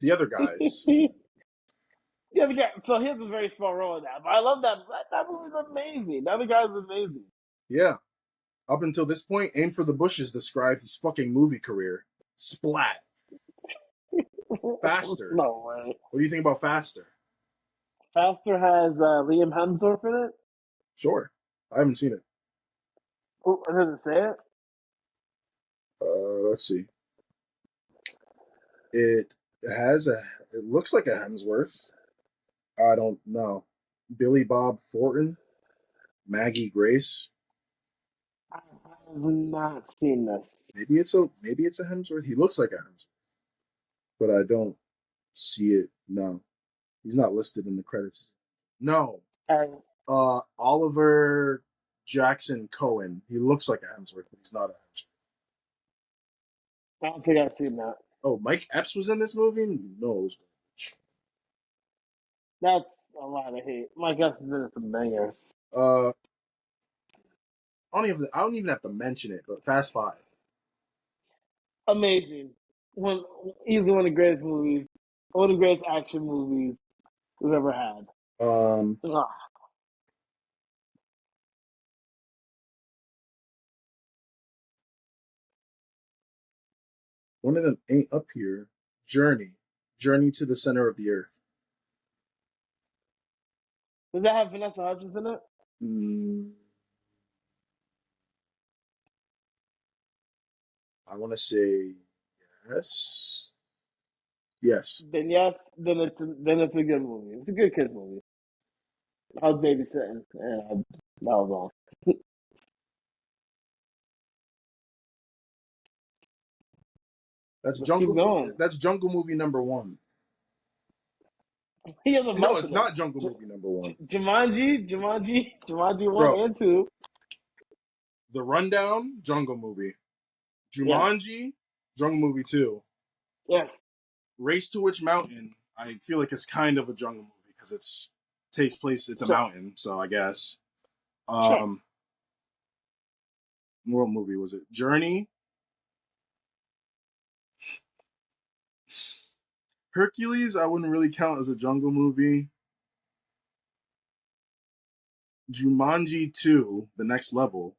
The other guys. Yeah, the guy. So he has a very small role in that, but I love that. That movie's amazing. The other guy's amazing. Yeah. Up until this point, Aim for the Bushes described his fucking movie career. Splat. Faster. No way. What do you think about Faster? Faster has Liam Hemsworth in it. Sure. I haven't seen it. Oh, does it say it? Let's see. It has a. It looks like a Hemsworth. I don't know. Billy Bob Thornton, Maggie Grace. I have not seen this. Maybe it's a Hemsworth. He looks like a Hemsworth, but I don't see it. No, he's not listed in the credits. No. I, Oliver Jackson Cohen. He looks like a Hemsworth, but he's not a Hemsworth. I don't think I've seen that. Oh, Mike Epps was in this movie? No. That's a lot of hate. My guess is in some bangers. I don't even have to mention it, but Fast Five. Amazing. Easily one of the greatest movies, one of the greatest action movies we've ever had. Ah, One of them ain't up here. Journey to the Center of the Earth. does that have Vanessa Hudgens in it? I want to say yes. Yes. Then yes, then it's a good movie. It's a good kids movie. I was babysitting and that was all. That's Let's keep Jungle. going. That's Jungle Movie number one. He has a No, bunch it's of them. not Jungle Movie number one. Jumanji 1 Bro, and 2. The Rundown, Jungle Movie. Yes, Jumanji, Jungle Movie 2. yes. Race to Witch Mountain, I feel like it's kind of a jungle movie because it's a Sure, mountain, so I guess. sure. What movie was it? Journey. Hercules, I wouldn't really count as a jungle movie. Jumanji 2, The Next Level.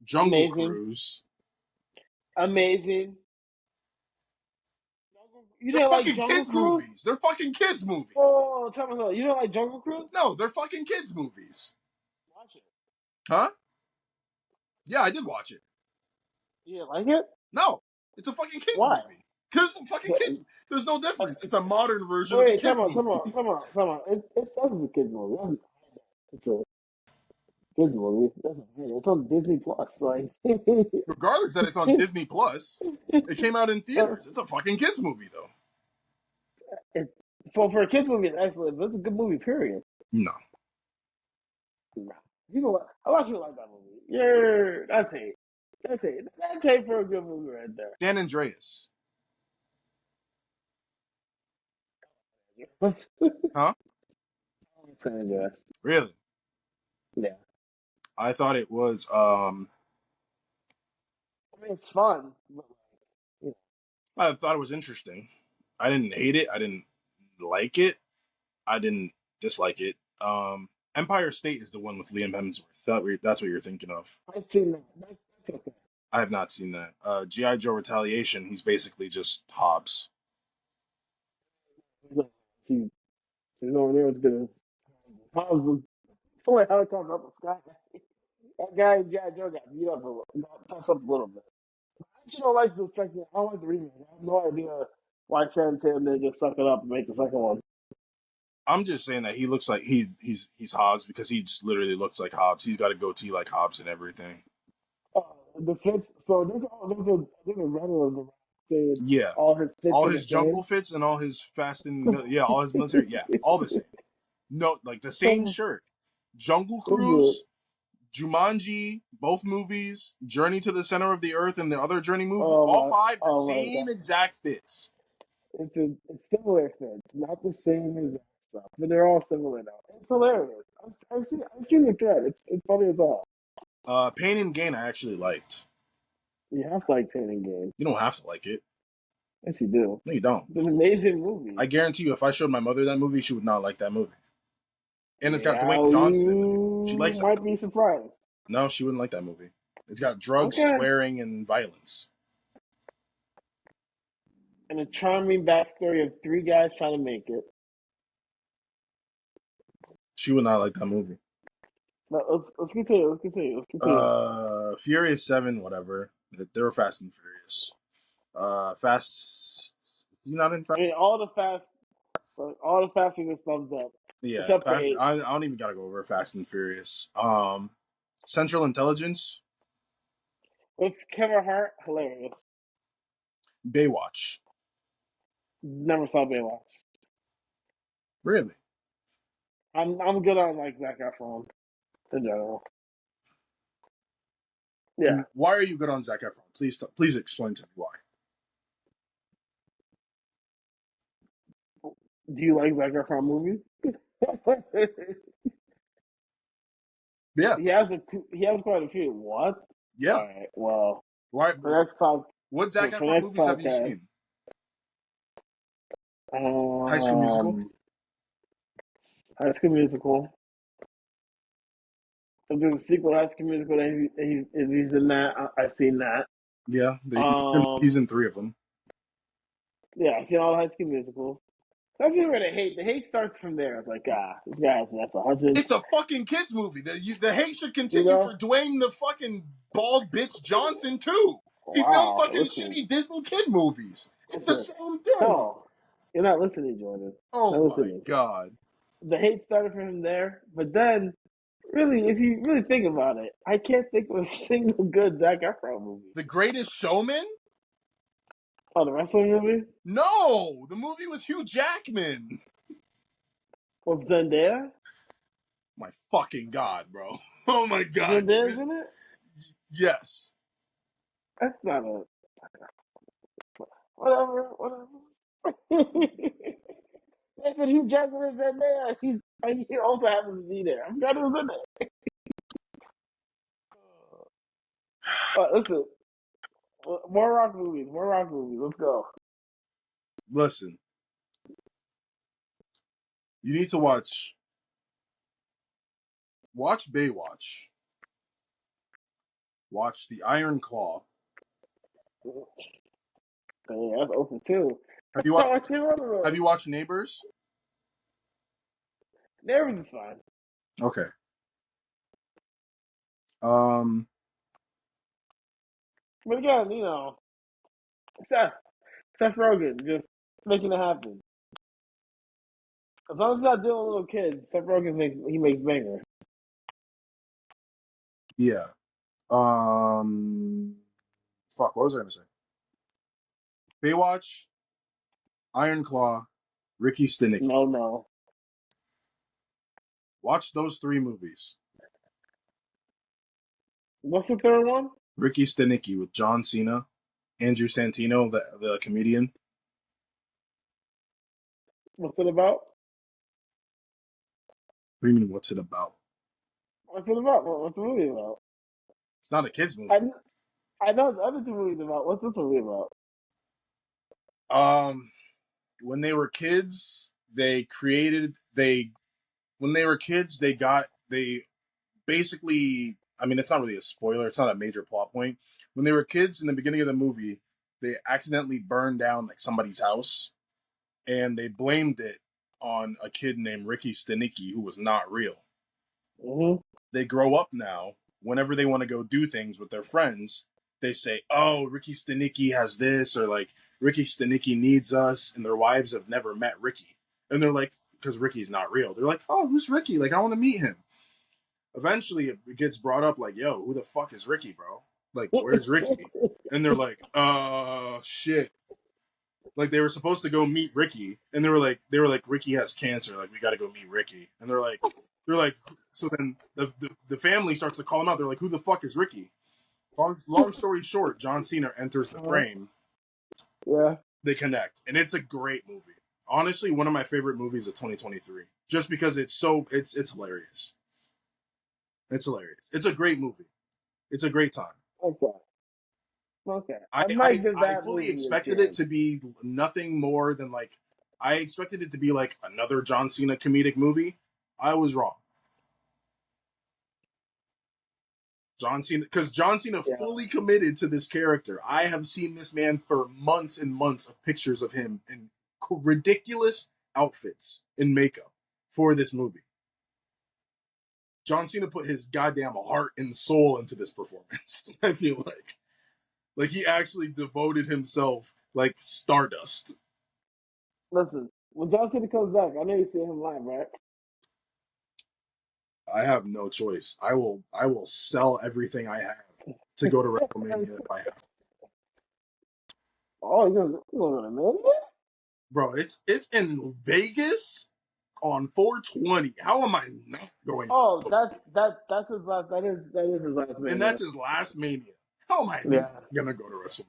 Jungle Amazing, Cruise. amazing. You They're didn't like fucking Jungle kids Cruise? movies. They're fucking kids movies. Oh, tell me something. You didn't like Jungle Cruise? No, they're fucking kids movies. Watch it. Huh? Yeah, I did watch it. You didn't like it? No, it's a fucking kids Why? movie. Because it's a fucking kids. There's no difference. It's a modern version of a Wait, kids come on, movie. come on. It says it's a kids movie. It's a kids movie. It's on Disney Plus. Like, Regardless that it's on Disney Plus, it came out in theaters. It's a fucking kids movie though. it's for a kids movie. It's excellent, but it's a good movie. Period. No. Nah. A lot of people like that movie. Yeah, that's hate. That's hate. That's hate for a good movie right there. San Andreas. What's Huh? San Andreas? Really? Yeah. I thought it was I mean, it's fun. But, you I thought it was interesting. I didn't hate it. I didn't like it. I didn't dislike it. Empire State is the one with Liam Hemsworth. That's what you're thinking of. I've seen that. That's okay. I have not seen that. G.I. Joe Retaliation, he's basically just Hobbs. See, there's nowhere near as good as Hobbs was pulling helicopter up the sky. That guy in G.I. Joe got beat up got touched up a little bit. I actually don't like the second. I don't like the remake. I have no idea why Channing Tatum didn't just suck it up and make the second one. I'm just saying that he looks like he's Hobbs because he just literally looks like Hobbs. He's got a goatee like Hobbs and everything. The fits. So there's a Reddit of the saying Yeah, all his fits all are the his jungle same. fits and all his all his military, yeah, all the same. No, like the same shirt. Jungle What's it? Cruise, Jumanji, both movies, Journey to the Center of the Earth, and the other Journey movie, all five, the Oh my same god! exact fits. It's similar fits, not the same exact stuff, but they're all similar now. It's hilarious. I've seen the thread. It's funny as all. Pain and Gain I actually liked. You have to like Pain and Gain. You don't have to like it. Yes, you do. No, you don't. It's an amazing movie. I guarantee you, if I showed my mother that movie, she would not like that movie. And it's got Yeah, Dwayne Johnson in it. She you likes that. might be surprised. No, she wouldn't like that movie. It's got drugs, Okay. swearing, and violence. And a charming backstory of three guys trying to make it. She would not like that movie. But let's continue. Furious 7, whatever. They were Fast and Furious. Fast. Is he not in Fast? I mean, all the Fast and Furious thumbs up. Yeah, Except for Fast, 8. I don't even gotta go over Fast and Furious. Central Intelligence, With Kevin Hart, hilarious. Baywatch. Never saw Baywatch. Really? I'm good on like Zac Efron in general. Yeah. Why are you good on Zac Efron? Please explain to me why. Do you like Zac Efron movies? Yeah. He has quite a few. What? Yeah. All right. Well, Why? What Zac for Efron next movies have you podcast, seen? High School Musical. High School Musical. If there's a sequel to High School Musical, then he's in that. I've seen that. Yeah, he's in 3 of them. Yeah, I've seen all the High School Musicals. That's really where the hate. The hate starts from there. It's like, this guy's that's 100. It's a fucking kids movie. The hate should continue for Dwayne the fucking bald bitch Johnson too. He filmed fucking shitty Disney kid movies. It's the same thing. No, you're not listening, Jordan. Oh my god. The hate started from him there, but then, really, if you really think about it, I can't think of a single good Zac Efron movie. The Greatest Showman? Oh, the wrestling movie? No, the movie with Hugh Jackman. With Zendaya? My fucking god, bro. Oh my god. Zendaya's in it? Yes. That's not a... Whatever. That's what Hugh Jackman is Zendaya. He also happens to be there. I forgot he was in there. Listen. More rock movies. Let's go. Listen. You need to watch Baywatch. Watch The Iron Claw. Yeah, that's open too. Have you watched Neighbors? Neighbors is fine. Okay. But again, Seth Rogen just making it happen. As long as he's not dealing with little kids, Seth Rogen makes bangers. Yeah. Fuck, what was I gonna say? Baywatch, Iron Claw, Ricky Stenicki. No. Watch those 3 movies. What's the third one? Ricky Stenicki with John Cena, Andrew Santino, the comedian. What's it about? What do you mean, what's it about? What's it about? What's the movie about? It's not a kid's movie. I know the other 2 movies about. What's this movie about? When they were kids, they basically, I mean, it's not really a spoiler. It's not a major plot point. When they were kids in the beginning of the movie, they accidentally burned down like somebody's house, and they blamed it on a kid named Ricky Stenicki who was not real. Mm-hmm. They grow up now. Whenever they want to go do things with their friends, they say, "Oh, Ricky Stenicki has this," or like, "Ricky Stenicki needs us," and their wives have never met Ricky, and they're like, because Ricky's not real. They're like, "Oh, who's Ricky? Like, I want to meet him." Eventually, it gets brought up like, "Yo, who the fuck is Ricky, bro? Like, where's Ricky?" And they're like, shit." Like they were supposed to go meet Ricky, and they were like, Ricky has cancer. Like we got to go meet Ricky, and they're like, so then the family starts to call him out. They're like, who the fuck is Ricky? Long story short, John Cena enters the frame. Yeah. They connect, and it's a great movie. Honestly, one of my favorite movies of 2023, just because it's hilarious. It's hilarious. It's a great movie. It's a great time. Okay. Okay. I, I I, might give I that fully movie a expected it chance. to be nothing more than like, I expected it to be like another John Cena comedic movie. I was wrong. John Cena, because John Cena Yeah. fully committed to this character. I have seen this man for months and months of pictures of him in ridiculous outfits and makeup for this movie. John Cena put his goddamn heart and soul into this performance. I feel like he actually devoted himself like Stardust. Listen, when John Cena comes back, I know you see him live, right? I have no choice. I will sell everything I have to go to WrestleMania if I have. Oh, you're going to Mania? Bro, it's in Vegas on 420. How am I not going? Oh, that's his last. That is his last And Mania. that's his last Mania. How am I not Yeah. gonna go to WrestleMania?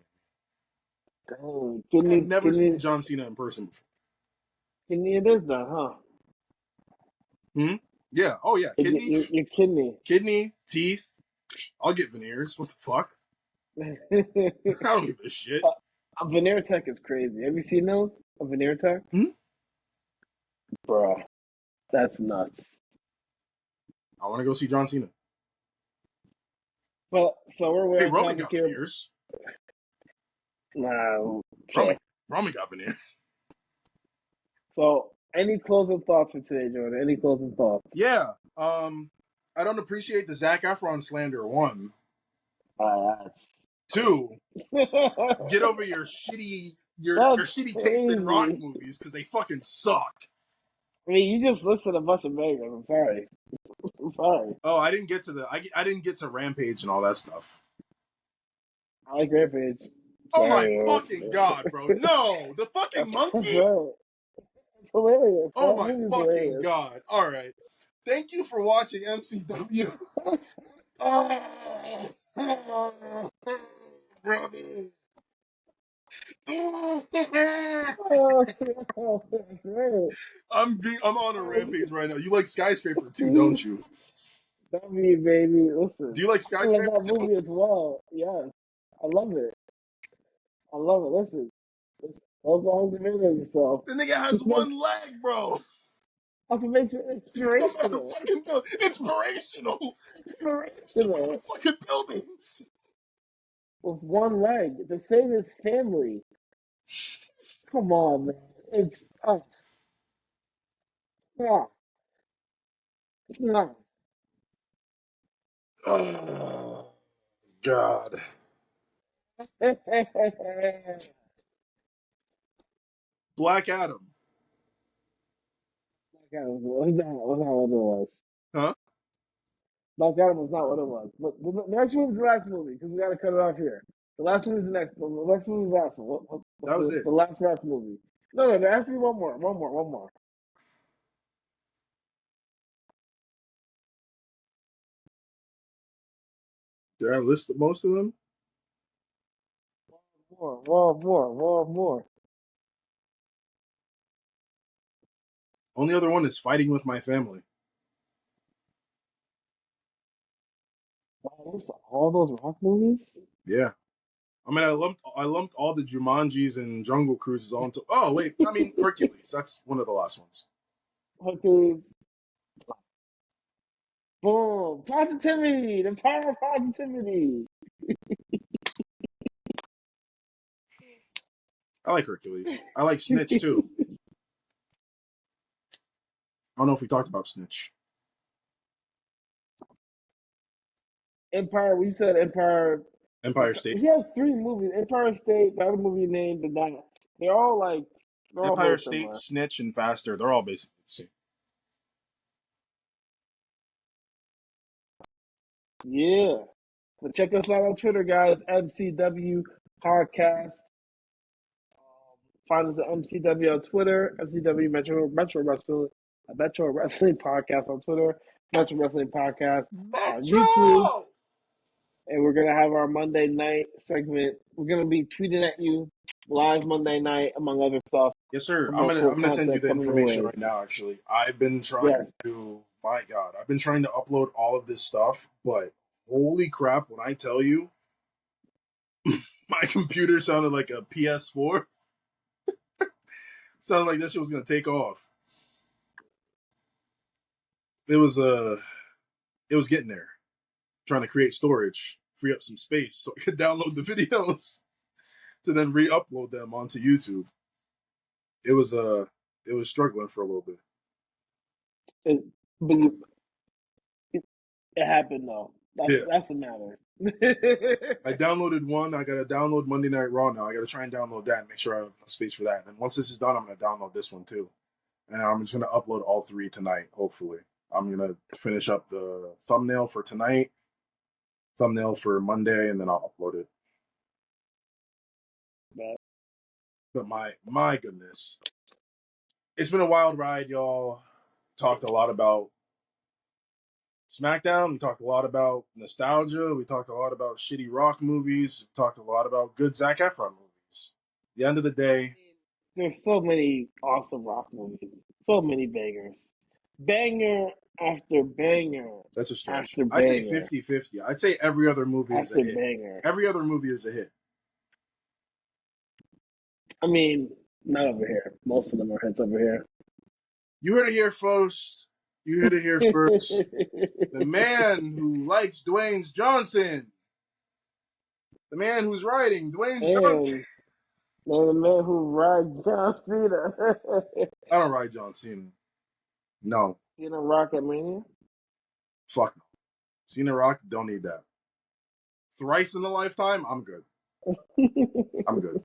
Dang, I have never kidney, seen John Cena in person before. kidney. It is done, huh? Hmm? Yeah. Oh yeah. Kidney, Your kidney. teeth. I'll get veneers. What the fuck? I don't give a shit. A veneer tech is crazy. Have you seen those? A veneer tech? Hmm? Bruh, that's nuts. I want to go see John Cena. Well, so we're way Hey, off Roman topic got here. veneers. Nah, Roman, sure. Roman got veneers. So, any closing thoughts for today, Jordan? Any closing thoughts? Yeah. I don't appreciate the Zac Efron slander. One, That's two. Get over your that's shitty taste in rock crazy. movies because they fucking suck. I mean, you just listed a bunch of bangers. I'm sorry. I'm sorry. Oh, I didn't get to I didn't get to Rampage and all that stuff. I like Rampage. Oh my Sorry. fucking god, bro! No, the fucking That's monkey. right. It's hilarious. Oh That my movie's fucking hilarious. god! All right, thank you for watching MCW. Oh, brother. Oh, that's right. I'm on a rampage right now. You like Skyscraper too, don't you? That me, baby. Do Listen, you like I love Skyscraper that too? movie as well. Yes, I love it. I love it. Listen. Don't go home to yourself. The nigga has Just make one leg, bro. that's what makes it It's a inspirational. motherfucking inspirational. It's two Inspirational. motherfucking buildings. With one leg to save his family. Come on, man. It's yeah, yeah. Oh God. Black Adam. Black Adam was not what it was. Huh? Black Adam was not what it was. But the next movie is the last movie because we got to cut it off here. The last movie is the next. The next movie is the last one. What's That was it. the last rap movie? No, there has to be one more. One more. Did I list most of them? One more. Only other one is Fighting with My Family. Wow, this all those rock movies? Yeah. I mean, I lumped all the Jumanjis and Jungle Cruises all into. Oh wait, I mean Hercules. That's one of the last ones. Hercules. Boom. Positivity. The power of positivity. I like Hercules. I like Snitch too. don't know if we talked about Snitch. Empire. We said Empire. Empire State. He has three movies: Empire State, the other movie named The Night. They're all like they're all Empire very State, similar. Snitch, and Faster. They're all basically the same. Yeah. But check us out on Twitter, guys. MCW Podcast. Find us at MCW on Twitter, MCW Metro Wrestling, Metro Wrestling Podcast on Twitter, Metro Wrestling Podcast on YouTube. Metro! And we're gonna have our Monday night segment. We're gonna be tweeting at you live Monday night, among other stuff. Yes, sir. For I'm more gonna cool I'm gonna send you content the coming your information right ways. now. Actually, I've been trying Yes. to. My God, I've been trying to upload all of this stuff, but holy crap! When I tell you, my computer sounded like a PS4. Sounded like this shit was gonna take off. It was getting there. Trying to create storage, free up some space so I could download the videos to then re-upload them onto YouTube. It was struggling for a little bit. But it happened though. That's what matters. I downloaded one. I gotta download Monday Night Raw now. I gotta try and download that and make sure I have enough space for that. And once this is done, I'm gonna download this one too. And I'm just gonna upload all three tonight, hopefully. I'm gonna finish up the thumbnail for tonight, thumbnail for Monday, and then I'll upload it. But my goodness. It's been a wild ride, y'all. Talked a lot about SmackDown. We talked a lot about nostalgia. We talked a lot about shitty Rock movies. We talked a lot about good Zac Efron movies. At the end of the day, There's so many awesome Rock movies, so many bangers, banger after banger. that's a stretch. After I'd say banger. 50-50. I'd say every other movie is After a hit. banger. Every other movie is a hit. I mean, not over here. Most of them are hits over here. You heard it here first. You heard it here first. The man who likes Dwayne Johnson. The man who's writing Dwayne Johnson. And the man who rides John Cena. I don't ride John Cena. No. You know, Rocket Mania? Fuck no. Cena Rock, don't need that. Thrice in a lifetime, I'm good. I'm good.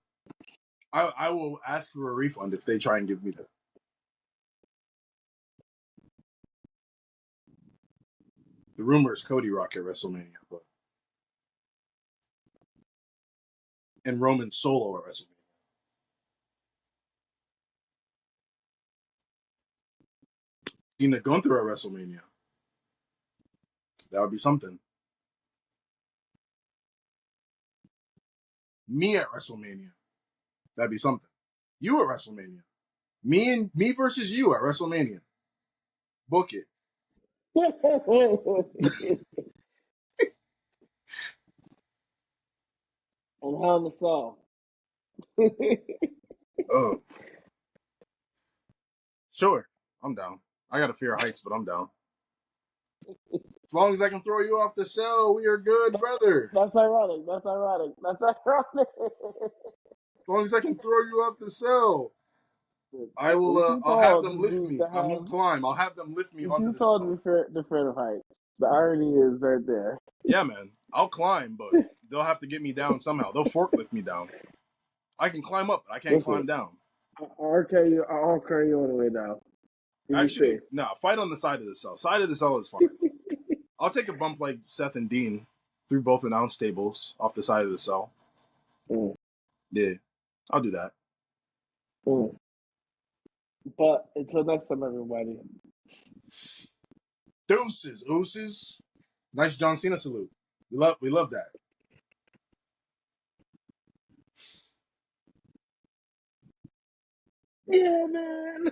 I will ask for a refund if they try and give me that. The rumor is Cody Rock at WrestleMania, but and Roman solo at WrestleMania. Cena Gunther at WrestleMania. That would be something. Me at WrestleMania. That'd be something. You at WrestleMania. Me versus you at WrestleMania. Book it. And Hell in a Cell. Oh. Sure. I'm down. I got a fear of heights, but I'm down. As long as I can throw you off the cell, we are good, brother. That's ironic. That's ironic. That's ironic. As long as I can throw you off the cell, I will. I'll have them lift me. I won't climb. I'll have them lift me onto the cell. Too tall to fear of heights. The irony is right there. Yeah, man. I'll climb, but they'll have to get me down somehow. They'll forklift me down. I can climb up, but I can't climb down. I'll carry you all the way down. Actually, no. Fight on the side of the cell. Side of the cell is fine. I'll take a bump like Seth and Dean through both announce tables off the side of the cell. Yeah, I'll do that. But until next time, everybody. Deuces, ooses. Nice John Cena salute. We love that. Yeah, man.